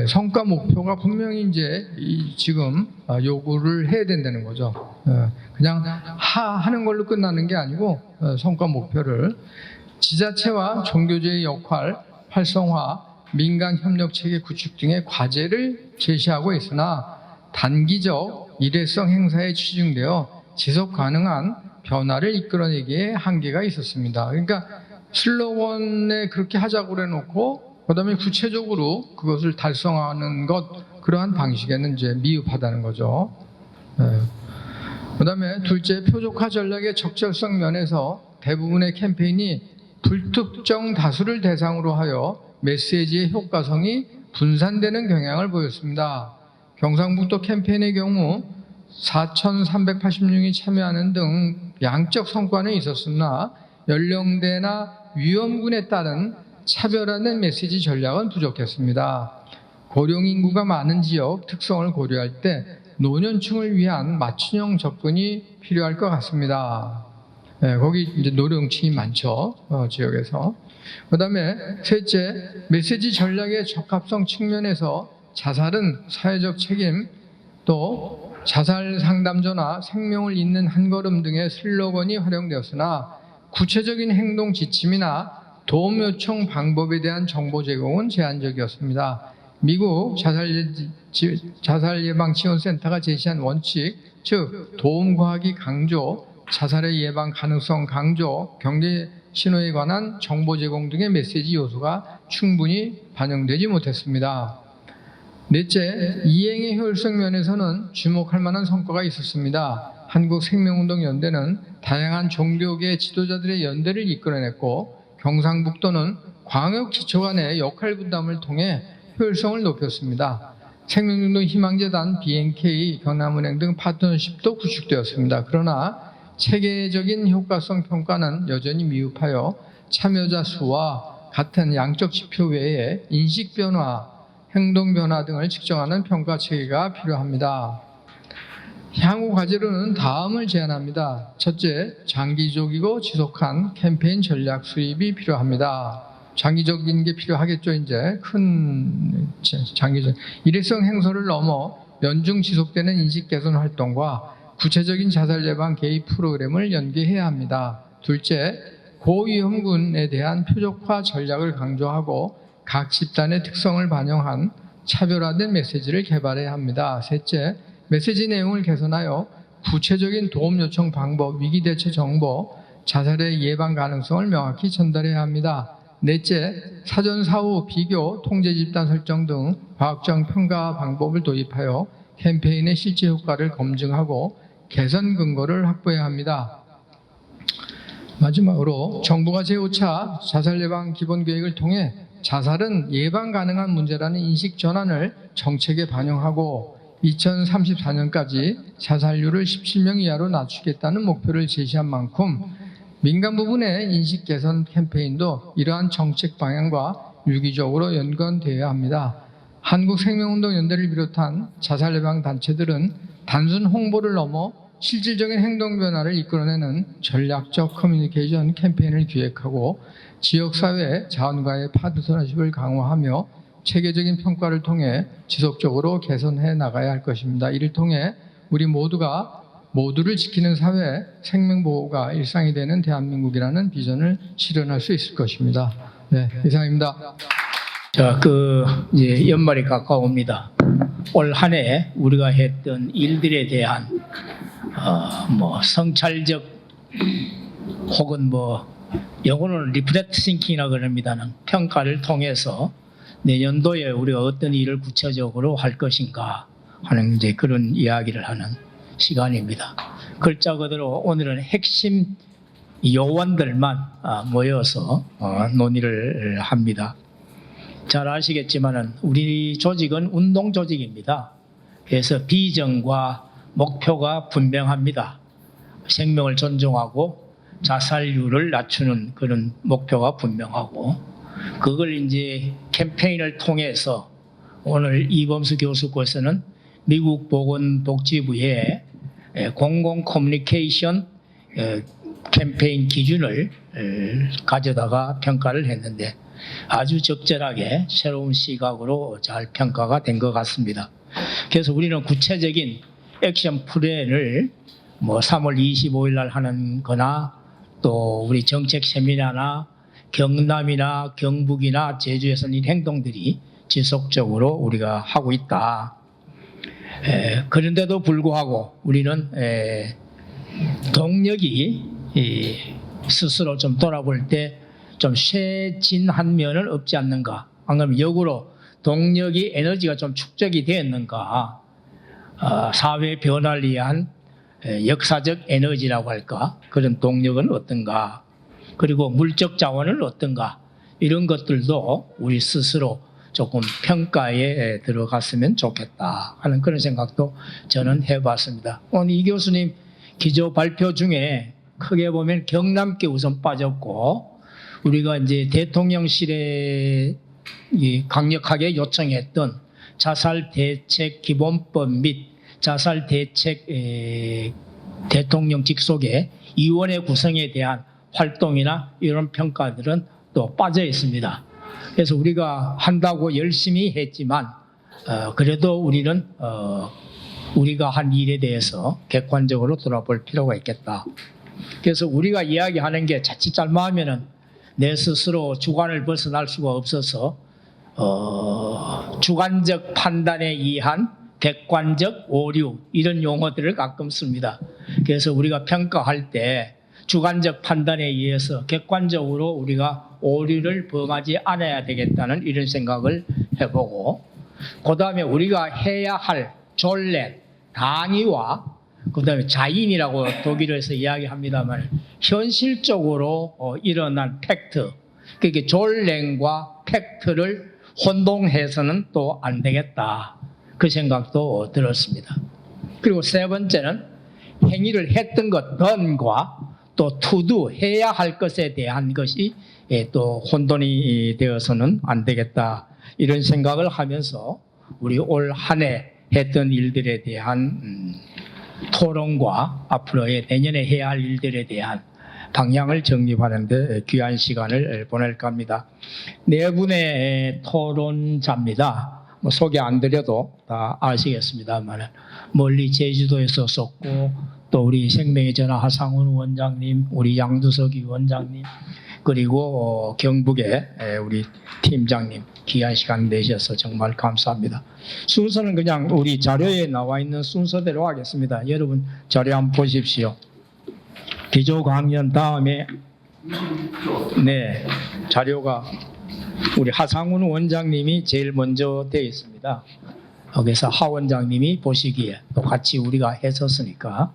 성과 목표가 분명히 이제 지금 요구를 해야 된다는 거죠. 그냥 하는 걸로 끝나는 게 아니고 성과 목표를 지자체와 종교제의 역할 활성화, 민간 협력 체계 구축 등의 과제를 제시하고 있으나 단기적 일회성 행사에 치중되어 지속 가능한 변화를 이끌어내기에 한계가 있었습니다. 그러니까 슬로건에 그렇게 하자고 그래놓고 그다음에 구체적으로 그것을 달성하는 것 그러한 방식에는 이제 미흡하다는 거죠. 그다음에 둘째, 표적화 전략의 적절성 면에서 대부분의 캠페인이 불특정 다수를 대상으로 하여 메시지의 효과성이 분산되는 경향을 보였습니다. 경상북도 캠페인의 경우 4,386명이 참여하는 등 양적 성과는 있었으나 연령대나 위험군에 따른 차별화된 메시지 전략은 부족했습니다. 고령 인구가 많은 지역 특성을 고려할 때 노년층을 위한 맞춤형 접근이 필요할 것 같습니다. 거기 이제 노령층이 많죠, 지역에서. 그다음에 셋째, 메시지 전략의 적합성 측면에서 자살은 사회적 책임, 또 자살 상담소나 생명을 잇는 한 걸음 등의 슬로건이 활용되었으나 구체적인 행동 지침이나 도움 요청 방법에 대한 정보 제공은 제한적이었습니다. 미국 자살 예방 지원센터가 제시한 원칙, 즉 도움 과학이 강조, 자살의 예방 가능성 강조, 경계 신호에 관한 정보 제공 등의 메시지 요소가 충분히 반영되지 못했습니다. 넷째, 이행의 효율성 면에서는 주목할 만한 성과가 있었습니다. 한국생명운동연대는 다양한 종교계 지도자들의 연대를 이끌어냈고 경상북도는 광역지초 간의 역할 분담을 통해 효율성을 높였습니다. 생명운동 희망재단, BNK, 경남은행 등 파트너십도 구축되었습니다. 그러나 체계적인 효과성 평가는 여전히 미흡하여 참여자 수와 같은 양적 지표 외에 인식 변화, 행동 변화 등을 측정하는 평가 체계가 필요합니다. 향후 과제로는 다음을 제안합니다. 첫째, 장기적이고 지속한 캠페인 전략 수립이 필요합니다. 장기적인 게 필요하겠죠. 이제 큰 장기적 일회성 행사를 넘어 연중 지속되는 인식 개선 활동과 구체적인 자살 예방 개입 프로그램을 연계해야 합니다. 둘째, 고위험군에 대한 표적화 전략을 강조하고 각 집단의 특성을 반영한 차별화된 메시지를 개발해야 합니다. 셋째, 메시지 내용을 개선하여 구체적인 도움 요청 방법, 위기 대처 정보, 자살의 예방 가능성을 명확히 전달해야 합니다. 넷째, 사전 사후 비교, 통제 집단 설정 등 과학적 평가 방법을 도입하여 캠페인의 실제 효과를 검증하고 개선 근거를 확보해야 합니다. 마지막으로 정부가 제5차 자살 예방 기본 계획을 통해 자살은 예방 가능한 문제라는 인식 전환을 정책에 반영하고 2034년까지 자살률을 17명 이하로 낮추겠다는 목표를 제시한 만큼 민간 부분의 인식 개선 캠페인도 이러한 정책 방향과 유기적으로 연관되어야 합니다. 한국생명운동연대를 비롯한 자살 예방 단체들은 단순 홍보를 넘어 실질적인 행동 변화를 이끌어내는 전략적 커뮤니케이션 캠페인을 기획하고 지역사회 자원과의 파트너십을 강화하며 체계적인 평가를 통해 지속적으로 개선해 나가야 할 것입니다. 이를 통해 우리 모두가 모두를 지키는 사회, 생명보호가 일상이 되는 대한민국이라는 비전을 실현할 수 있을 것입니다. 네, 이상입니다. 자, 이제 연말이 가까웁니다. 올 한 해 우리가 했던 일들에 대한 성찰적 혹은 영어로는 리프렉트 싱킹이라고 그럽니다는 평가를 통해서 내년도에 우리가 어떤 일을 구체적으로 할 것인가 하는 이제 그런 이야기를 하는 시간입니다. 글자 그대로 오늘은 핵심 요원들만 모여서 논의를 합니다. 잘 아시겠지만은 우리 조직은 운동 조직입니다. 그래서 비전과 목표가 분명합니다. 생명을 존중하고 자살률을 낮추는 그런 목표가 분명하고, 그걸 이제 캠페인을 통해서 오늘 이범수 교수께서는 미국 보건복지부의 공공 커뮤니케이션 캠페인 기준을 가져다가 평가를 했는데 아주 적절하게 새로운 시각으로 잘 평가가 된 것 같습니다. 그래서 우리는 구체적인 액션 플랜을 3월 25일 날 하는 거나 또 우리 정책 세미나나 경남이나 경북이나 제주에서는 이 행동들이 지속적으로 우리가 하고 있다. 그런데도 불구하고 우리는 동력이 스스로 좀 돌아볼 때 좀 쇠진한 면은 없지 않는가? 안 그러면 역으로 동력이 에너지가 좀 축적이 되었는가? 사회 변화를 위한 역사적 에너지라고 할까? 그런 동력은 어떤가? 그리고 물적 자원은 어떤가? 이런 것들도 우리 스스로 조금 평가에 들어갔으면 좋겠다 하는 그런 생각도 저는 해봤습니다. 오늘 이 교수님 기조 발표 중에 크게 보면 경남께 우선 빠졌고, 우리가 이제 대통령실에 강력하게 요청했던 자살 대책 기본법 및 자살 대책 대통령 직속의 위원회 구성에 대한 활동이나 이런 평가들은 또 빠져 있습니다. 그래서 우리가 한다고 열심히 했지만 그래도 우리는 우리가 한 일에 대해서 객관적으로 돌아볼 필요가 있겠다. 그래서 우리가 이야기하는 게 자칫 잘못하면은 내 스스로 주관을 벗어날 수가 없어서 주관적 판단에 의한 객관적 오류, 이런 용어들을 가끔 씁니다. 그래서 우리가 평가할 때 주관적 판단에 의해서 객관적으로 우리가 오류를 범하지 않아야 되겠다는 이런 생각을 해보고, 그 다음에 우리가 해야 할 존렛, 당위와 그 다음에 자인이라고 독일어에서 이야기합니다만 현실적으로 일어난 팩트, 그러니까 존랭과 팩트를 혼동해서는 또 안 되겠다, 그 생각도 들었습니다. 그리고 세 번째는 행위를 했던 것 done과 또 to do, 해야 할 것에 대한 것이 또 혼돈이 되어서는 안 되겠다, 이런 생각을 하면서 우리 올 한 해 했던 일들에 대한 토론과 앞으로의 내년에 해야 할 일들에 대한 방향을 정립하는 데 귀한 시간을 보낼까 합니다. 네 분의 토론자입니다. 소개 안 드려도 다 아시겠습니다만, 멀리 제주도에서 썼고 또 우리 생명의 전화 하상훈 원장님, 우리 양두석 위원장님, 그리고 경북의 우리 팀장님, 귀한 시간 내셔서 정말 감사합니다. 순서는 그냥 우리 자료에 나와 있는 순서대로 하겠습니다. 여러분 자료 한번 보십시오. 기조 강연 다음에 자료가 우리 하상훈 원장님이 제일 먼저 되어 있습니다. 여기서 하 원장님이 보시기에 또 같이 우리가 했었으니까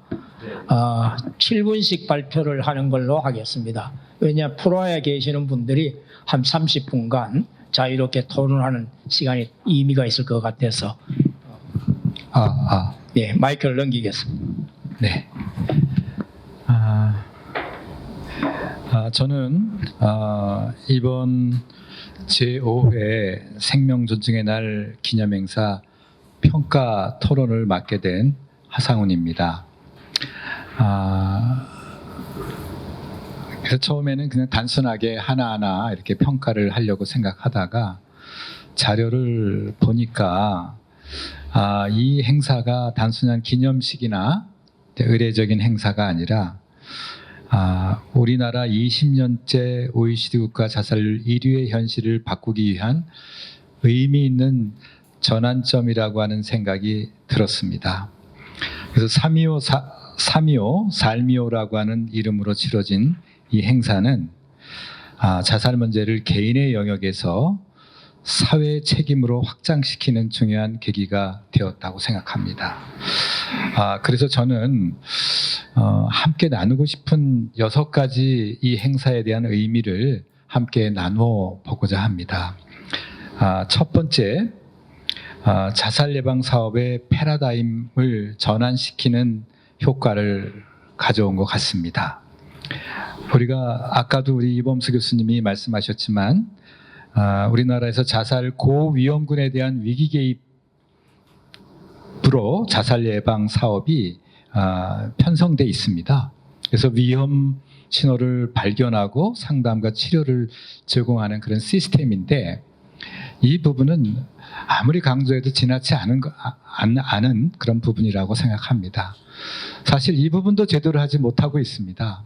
7분씩 발표를 하는 걸로 하겠습니다. 왜냐, 프로에 계시는 분들이 한 30분간 자유롭게 토론하는 시간이 의미가 있을 것 같아서 네, 마이크를 넘기겠습니다. 네. 저는 이번 제5회 생명존중의 날 기념행사 평가 토론을 맡게 된 하상훈입니다. 그래서 처음에는 그냥 단순하게 하나하나 이렇게 평가를 하려고 생각하다가 자료를 보니까 이 행사가 단순한 기념식이나 의례적인 행사가 아니라 우리나라 20년째 OECD 국가 자살률 1위의 현실을 바꾸기 위한 의미 있는 전환점이라고 하는 생각이 들었습니다. 그래서 3.25 삶이오라고 하는 이름으로 치러진 이 행사는 자살 문제를 개인의 영역에서 사회의 책임으로 확장시키는 중요한 계기가 되었다고 생각합니다. 그래서 저는 함께 나누고 싶은 6가지 이 행사에 대한 의미를 함께 나누어 보고자 합니다. 첫 번째, 자살 예방 사업의 패러다임을 전환시키는 효과를 가져온 것 같습니다. 우리가 아까도 우리 이범수 교수님이 말씀하셨지만 우리나라에서 자살 고위험군에 대한 위기 개입으로 자살 예방 사업이 편성돼 있습니다. 그래서 위험 신호를 발견하고 상담과 치료를 제공하는 그런 시스템인데 이 부분은 아무리 강조해도 지나치 않은 그런 부분이라고 생각합니다. 사실 이 부분도 제대로 하지 못하고 있습니다.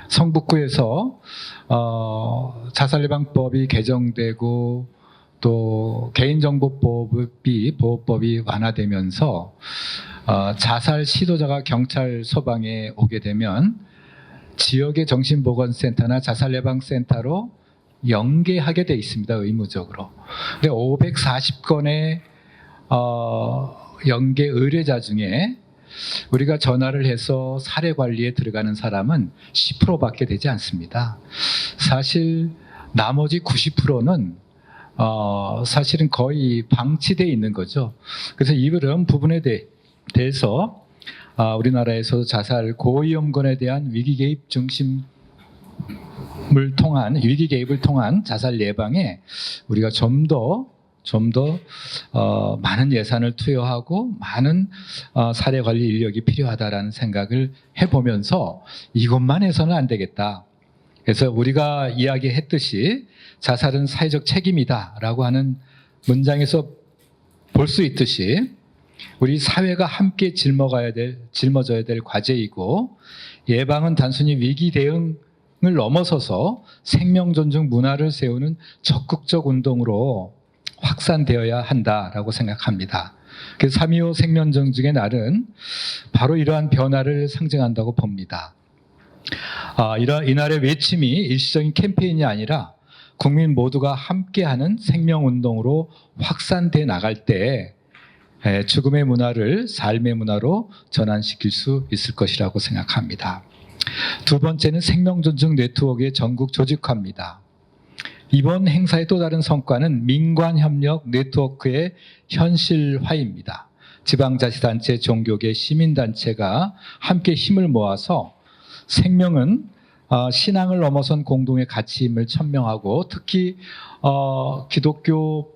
성북구에서 자살예방법이 개정되고 또 개인정보법이 보호법이 완화되면서 자살 시도자가 경찰 소방에 오게 되면 지역의 정신보건센터나 자살예방센터로 연계하게 돼 있습니다. 의무적으로. 근데 540건의 연계 의뢰자 중에 우리가 전화를 해서 사례 관리에 들어가는 사람은 10%밖에 되지 않습니다. 사실 나머지 90%는 사실은 거의 방치되어 있는 거죠. 그래서 이런 부분에 대해서 우리나라에서 자살 고위험군에 대한 위기 개입을 통한 자살 예방에 우리가 좀 더 많은 예산을 투여하고 많은 사례 관리 인력이 필요하다라는 생각을 해보면서 이것만 해서는 안 되겠다. 그래서 우리가 이야기했듯이 자살은 사회적 책임이다라고 하는 문장에서 볼 수 있듯이 우리 사회가 함께 짊어져야 될 과제이고 예방은 단순히 위기 대응을 넘어서서 생명 존중 문화를 세우는 적극적 운동으로 확산되어야 한다라고 생각합니다. 그래서 3.25 생명존중의 날은 바로 이러한 변화를 상징한다고 봅니다. 이날의 외침이 일시적인 캠페인이 아니라 국민 모두가 함께하는 생명운동으로 확산돼 나갈 때 죽음의 문화를 삶의 문화로 전환시킬 수 있을 것이라고 생각합니다. 두 번째는 생명존중 네트워크의 전국 조직화입니다. 이번 행사의 또 다른 성과는 민관협력 네트워크의 현실화입니다. 지방자치단체, 종교계, 시민단체가 함께 힘을 모아서 생명은 신앙을 넘어선 공동의 가치임을 천명하고 특히 기독교,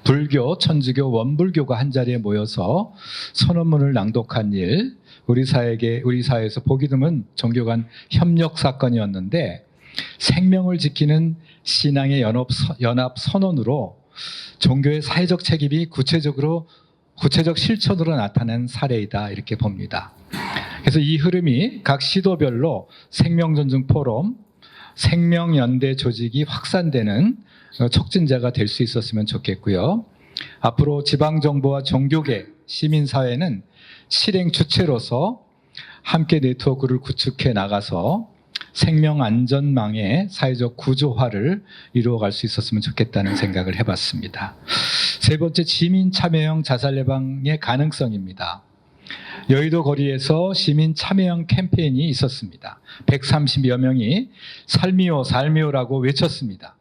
불교, 천주교, 원불교가 한자리에 모여서 선언문을 낭독한 일, 우리 사회에서 보기 드문 종교 간 협력 사건이었는데 생명을 지키는 신앙의 연합 선언으로 종교의 사회적 책임이 구체적 실천으로 나타난 사례이다 이렇게 봅니다. 그래서 이 흐름이 각 시도별로 생명존중 포럼, 생명연대 조직이 확산되는 촉진자가 될 수 있었으면 좋겠고요. 앞으로 지방정부와 종교계, 시민사회는 실행 주체로서 함께 네트워크를 구축해 나가서 생명안전망의 사회적 구조화를 이루어갈 수 있었으면 좋겠다는 생각을 해봤습니다. 세 번째, 시민 참여형 자살 예방의 가능성입니다. 여의도 거리에서 시민 참여형 캠페인이 있었습니다. 130여 명이 삶이오라고 외쳤습니다.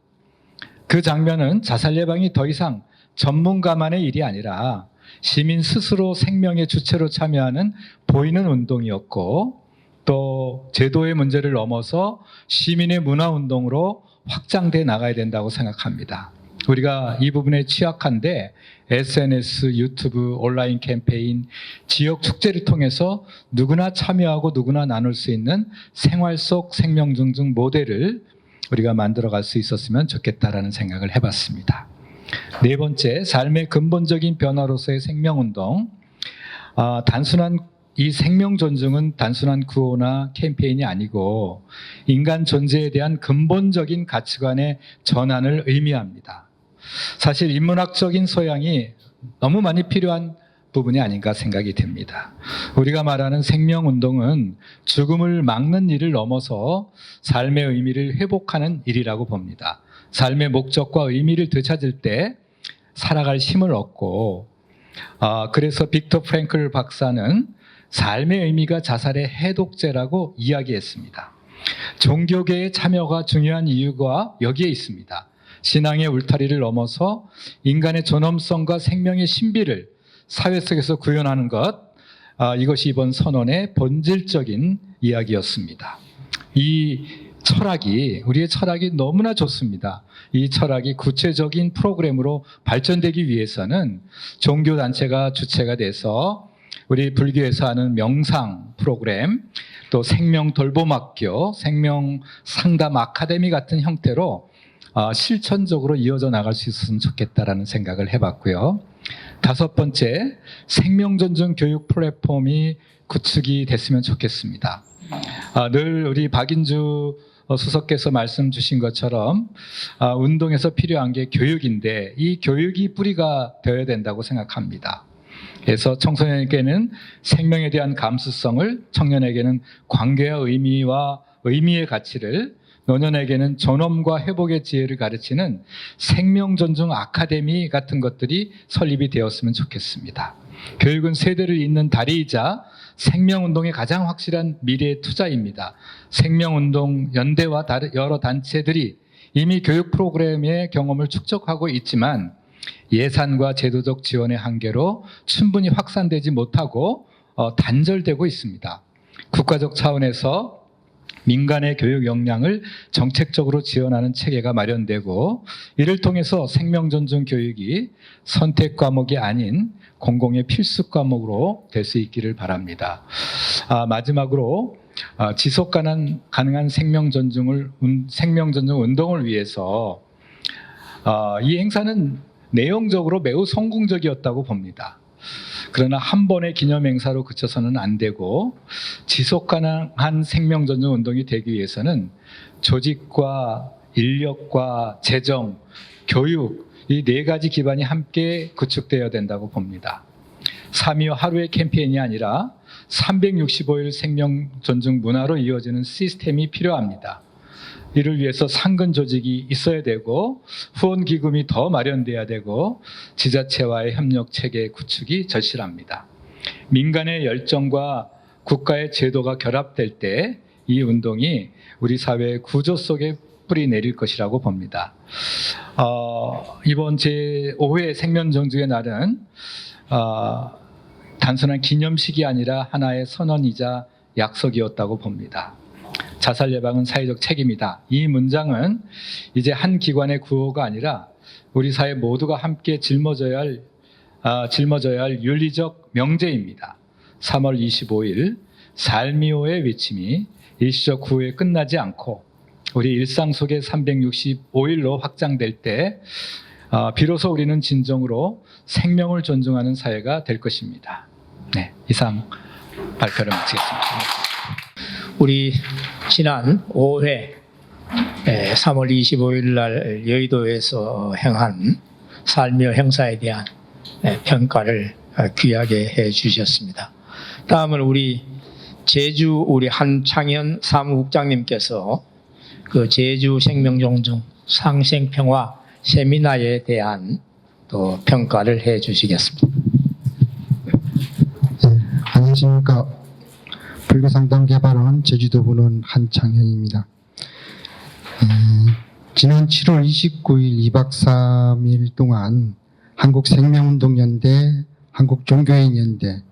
그 장면은 자살 예방이 더 이상 전문가만의 일이 아니라 시민 스스로 생명의 주체로 참여하는 보이는 운동이었고 또 제도의 문제를 넘어서 시민의 문화운동으로 확장돼 나가야 된다고 생각합니다. 우리가 이 부분에 취약한데 SNS, 유튜브, 온라인 캠페인, 지역 축제를 통해서 누구나 참여하고 누구나 나눌 수 있는 생활 속 생명존중 모델을 우리가 만들어갈 수 있었으면 좋겠다라는 생각을 해봤습니다. 네 번째, 삶의 근본적인 변화로서의 생명운동. 단순한 이 생명 존중은 단순한 구호나 캠페인이 아니고 인간 존재에 대한 근본적인 가치관의 전환을 의미합니다. 사실 인문학적인 소양이 너무 많이 필요한 부분이 아닌가 생각이 됩니다. 우리가 말하는 생명운동은 죽음을 막는 일을 넘어서 삶의 의미를 회복하는 일이라고 봅니다. 삶의 목적과 의미를 되찾을 때 살아갈 힘을 얻고, 그래서 빅터 프랭클 박사는 삶의 의미가 자살의 해독제라고 이야기했습니다. 종교계의 참여가 중요한 이유가 여기에 있습니다. 신앙의 울타리를 넘어서 인간의 존엄성과 생명의 신비를 사회 속에서 구현하는 것, 이것이 이번 선언의 본질적인 이야기였습니다. 우리의 철학이 너무나 좋습니다. 이 철학이 구체적인 프로그램으로 발전되기 위해서는 종교단체가 주체가 돼서 우리 불교에서 하는 명상 프로그램, 또 생명 돌봄학교, 생명 상담 아카데미 같은 형태로 실천적으로 이어져 나갈 수 있었으면 좋겠다라는 생각을 해봤고요. 5번째, 생명 존중 교육 플랫폼이 구축이 됐으면 좋겠습니다. 늘 우리 박인주 수석께서 말씀 주신 것처럼 운동에서 필요한 게 교육인데 이 교육이 뿌리가 되어야 된다고 생각합니다. 그래서 청소년에게는 생명에 대한 감수성을, 청년에게는 관계와 의미의 가치를, 노년에게는 존엄과 회복의 지혜를 가르치는 생명 존중 아카데미 같은 것들이 설립이 되었으면 좋겠습니다. 교육은 세대를 잇는 다리이자 생명운동의 가장 확실한 미래의 투자입니다. 생명운동 연대와 여러 단체들이 이미 교육 프로그램의 경험을 축적하고 있지만 예산과 제도적 지원의 한계로 충분히 확산되지 못하고 단절되고 있습니다. 국가적 차원에서 민간의 교육 역량을 정책적으로 지원하는 체계가 마련되고 이를 통해서 생명 존중 교육이 선택 과목이 아닌 공공의 필수 과목으로 될 수 있기를 바랍니다. 마지막으로 지속 가능한 생명 존중 운동을 위해서 이 행사는 내용적으로 매우 성공적이었다고 봅니다. 그러나 한 번의 기념 행사로 그쳐서는 안 되고 지속 가능한 생명 존중 운동이 되기 위해서는 조직과 인력과 재정, 교육 이 4가지 기반이 함께 구축되어야 된다고 봅니다. 3.25 하루의 캠페인이 아니라 365일 생명 존중 문화로 이어지는 시스템이 필요합니다. 이를 위해서 상근 조직이 있어야 되고 후원 기금이 더 마련돼야 되고 지자체와의 협력 체계 구축이 절실합니다. 민간의 열정과 국가의 제도가 결합될 때 이 운동이 우리 사회의 구조 속에 뿌리 내릴 것이라고 봅니다. 이번 제5회 생명 존중의 날은 단순한 기념식이 아니라 하나의 선언이자 약속이었다고 봅니다. 자살 예방은 사회적 책임이다. 이 문장은 이제 한 기관의 구호가 아니라 우리 사회 모두가 함께 짊어져야 할 윤리적 명제입니다. 3월 25일 살미오의 외침이 일시적 구호에 끝나지 않고 우리 일상 속의 365일로 확장될 때 비로소 우리는 진정으로 생명을 존중하는 사회가 될 것입니다. 네, 이상 발표를 마치겠습니다. 우리 지난 5회 3월 25일 날 여의도에서 행한 살미오 행사에 대한 평가를 귀하게 해 주셨습니다. 다음은 우리 제주 우리 한창현 사무국장님께서 그 제주 생명존중 상생평화 세미나에 대한 또 평가를 해 주시겠습니다. 네, 안녕하십니까. 불교상담개발원 제주도분원 한창현입니다. 지난 7월 29일 2박 3일 동안 한국생명운동연대, 한국종교인연대,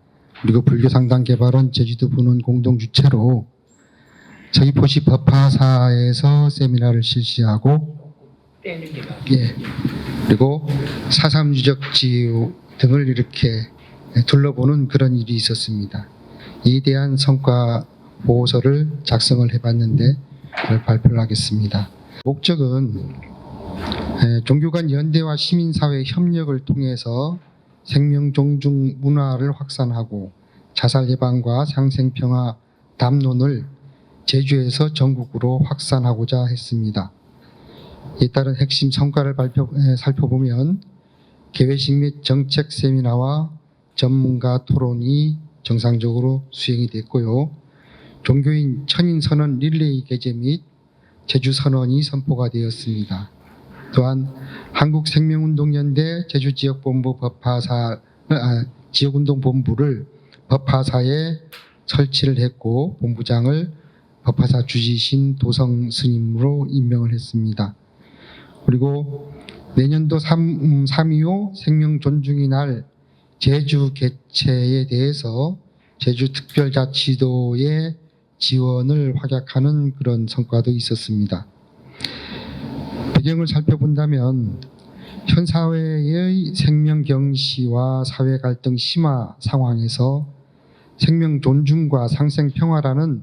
그리고 불교상담개발원 제주도분원 공동주최로 서귀포시 법화사에서 세미나를 실시하고 그리고 4.3 유적지 등을 이렇게 둘러보는 그런 일이 있었습니다. 이에 대한 성과 보고서를 작성을 해봤는데 그걸 발표를 하겠습니다. 목적은 종교 간 연대와 시민사회 협력을 통해서 생명 존중 문화를 확산하고 자살 예방과 상생평화 담론을 제주에서 전국으로 확산하고자 했습니다. 이에 따른 핵심 성과를 살펴보면 개회식 및 정책 세미나와 전문가 토론이 정상적으로 수행이 됐고요. 종교인 천인 선언 릴레이 개최 및 제주 선언이 선포가 되었습니다. 또한 한국생명운동연대 제주지역본부 지역운동본부를 법화사에 설치를 했고 본부장을 법화사 주지신 도성 스님으로 임명을 했습니다. 그리고 내년도 3.25 생명 존중의 날 제주 개최에 대해서 제주특별자치도의 지원을 확약하는 그런 성과도 있었습니다. 배경을 살펴본다면 현 사회의 생명 경시와 사회 갈등 심화 상황에서 생명 존중과 상생 평화라는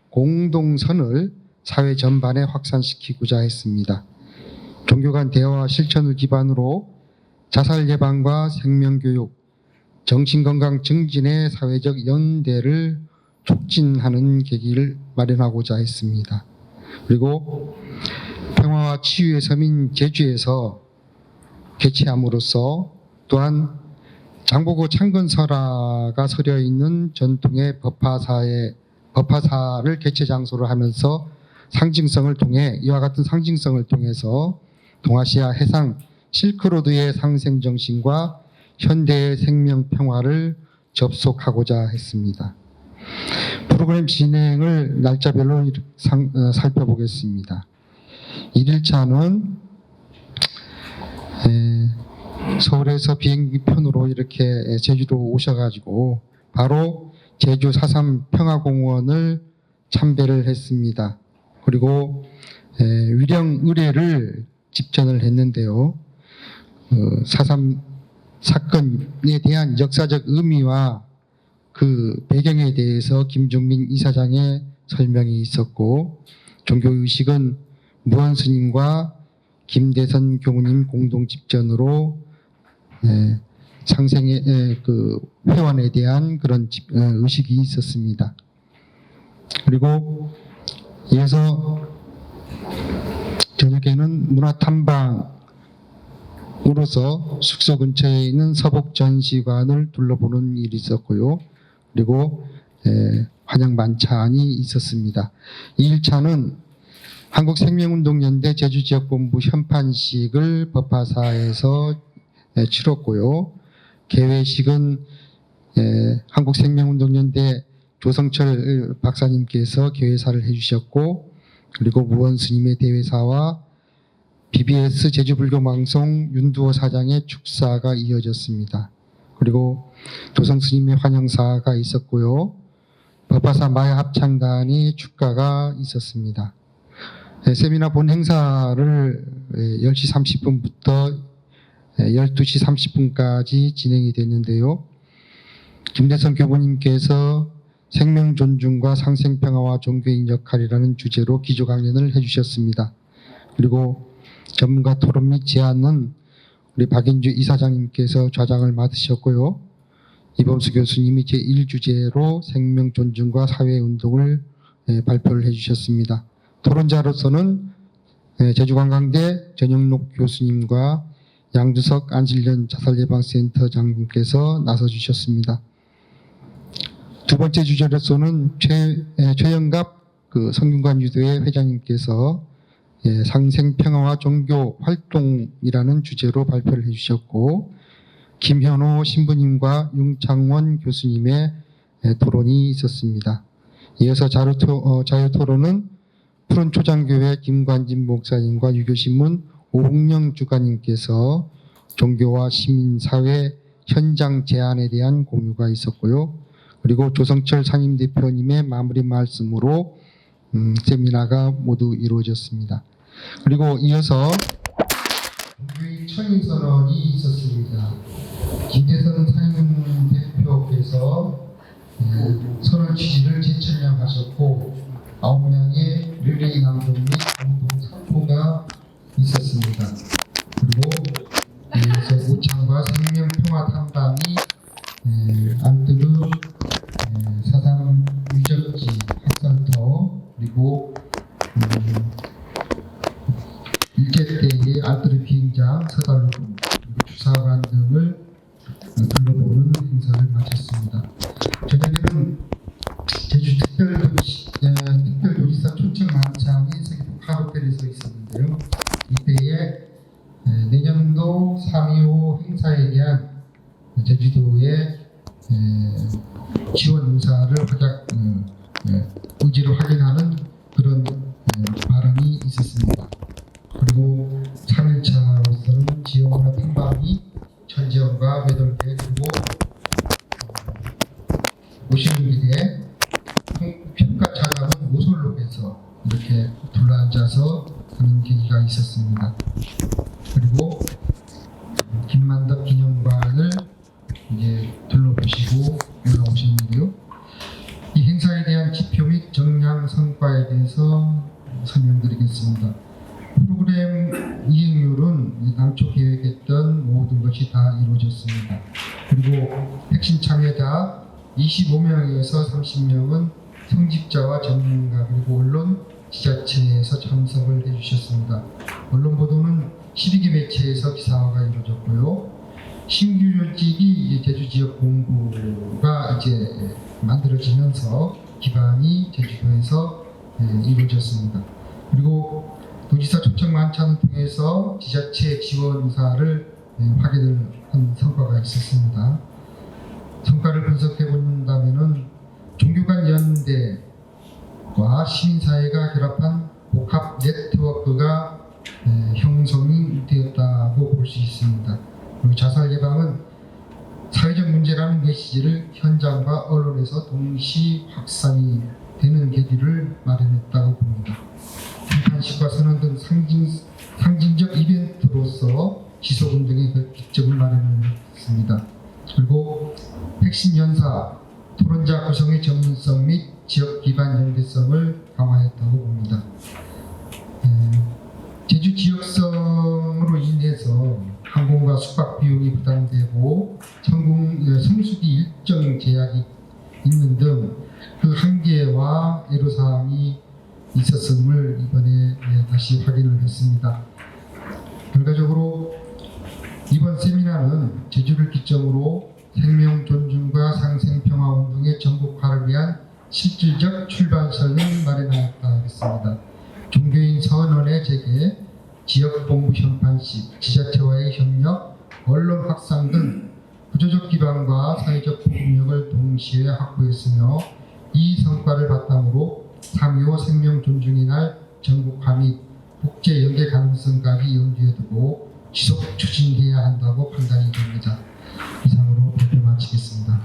공동선을 사회 전반에 확산시키고자 했습니다. 종교 간 대화 실천을 기반으로 자살 예방과 생명 교육, 정신건강 증진의 사회적 연대를 촉진하는 계기를 마련하고자 했습니다. 그리고 평화와 치유의 섬인 제주에서 개최함으로써 또한 장보고 창건설화가 서려 있는 전통의 법화사를 개최 장소로 하면서 상징성을 통해 이와 같은 상징성을 통해서 동아시아 해상 실크로드의 상생 정신과 현대의 생명 평화를 접속하고자 했습니다. 프로그램 진행을 날짜별로 살펴보겠습니다. 1일차는 서울에서 비행기 편으로 이렇게 제주도 오셔가지고 바로 제주 4.3 평화공원을 참배를 했습니다. 그리고 위령 의례를 집전을 했는데요. 4.3 사건에 대한 역사적 의미와 그 배경에 대해서 김종민 이사장의 설명이 있었고 종교의식은 무한 스님과 김대선 교무님 공동 집전으로 상생의 그 회원에 대한 그런 의식이 있었습니다. 그리고 이어서 저녁에는 문화탐방으로서 숙소 근처에 있는 서북전시관을 둘러보는 일이 있었고요. 그리고 환영 만찬이 있었습니다. 2일차는 한국생명운동연대 제주지역본부 현판식을 법화사에서 치렀고요. 개회식은 한국생명운동연대 조성철 박사님께서 개회사를 해주셨고 그리고 무원 스님의 대회사와 BBS 제주불교방송 윤두호 사장의 축사가 이어졌습니다. 그리고 조성 스님의 환영사가 있었고요. 법화사 마야 합창단의 축가가 있었습니다. 세미나 본 행사를 10시 30분부터 12시 30분까지 진행이 됐는데요. 김대선 교부님께서 생명 존중과 상생평화와 종교인 역할이라는 주제로 기조 강연을 해주셨습니다. 그리고 전문가 토론 및 제안은 우리 박인주 이사장님께서 좌장을 맡으셨고요. 이범수 교수님이 제1주제로 생명 존중과 사회운동을 발표를 해주셨습니다. 토론자로서는 제주관광대 전영록 교수님과 양두석 안실련 자살예방센터 장님께서 나서주셨습니다. 두 번째 주제로서는 최영갑 성균관 유도회 회장님께서 상생평화와 종교 활동이라는 주제로 발표를 해주셨고 김현호 신부님과 윤창원 교수님의 토론이 있었습니다. 이어서 자유토론은 푸른초장교회 김관진 목사님과 유교신문 오홍영 주관님께서 종교와 시민사회 현장 제안에 대한 공유가 있었고요. 그리고 조성철 상임대표님의 마무리 말씀으로 세미나가 모두 이루어졌습니다. 그리고 이어서 종교인 천인선언이 있었습니다. 김대선 상임대표께서 선언 취지를 재천명하셨고 9명의 릴레이 낭독 및 공동 선포가 있었습니다. 그리고 이어서 우창과 생명평화 탐방이 안뜨르 인사를 마쳤습니다. 저녁에는 특별도지사 초청 만찬이 서귀포 카호텔에서 있었는데요. 이때에 내년도 3.25 행사에 대한 제주도의 지원 의사를 의지를 확인하는 그런 발언이 있었습니다. 그리고 3일차로서는 지역문화 탐방이 천지연과 매돌개 그리고 오시는 길에 평가 찾아온 오솔록에서 이렇게 둘러앉아서 하는 계기가 있었습니다. 그리고 김만덕 기념관을 이제 둘러보시고 올라오셨는데요. 이 행사에 대한 지표 및 정량 성과에 대해서 설명드리겠습니다. 프로그램 이행률은 당초 계획했던 모든 것이 다 이루어졌습니다. 그리고 핵심 참여자 25명에서 30명은 성직자와 전문가 그리고 언론, 지자체에서 참석을 해주셨습니다. 언론 보도는 12개 매체에서 기사화가 이루어졌고요. 신규 조직이 제주 지역 본부가 이제 만들어지면서 기반이 제주도에서 이루어졌습니다. 그리고 도지사 초청 만찬을 통해서 지자체 지원 의사를 확인을 한 성과가 있었습니다. 성과를 분석해 본다면은 종교 간 연대와 시민사회가 결합한 복합 네트워크가 형성이 되었다고 볼 수 있습니다. 그리고 자살 예방은 사회적 문제라는 메시지를 현장과 언론에서 동시 확산이 되는 계기를 마련했다고 봅니다. 평판식과 선언 등 상징적 이벤트로서 지속 운동의 기점을 마련했습니다. 그리고 핵심 연사, 토론자 구성의 전문성 및 지역 기반 연계성을 강화했다고 봅니다. 제주 지역성으로 인해서 항공과 숙박 비용이 부담되고 성수기 일정 제약이 있는 등 그 한계와 애로사항이 있었음을 이번에 다시 확인을 했습니다. 결과적으로 이번 세미나는 제주를 기점으로 생명 존중과 상생평화 운동의 전국화를 위한 실질적 출발선을 마련하였다 하겠습니다. 종교인 선언의 재개, 지역 본부 현판식, 지자체와의 협력, 언론 확산 등 구조적 기반과 사회적 보급력을 동시에 확보했으며 이 성과를 바탕으로 3.25 생명 존중의 날 전국화 및 국제 연계 가능성까지 염두에 두고 지속 추진해야 한다고 판단이 됩니다. 이상으로 발표 마치겠습니다.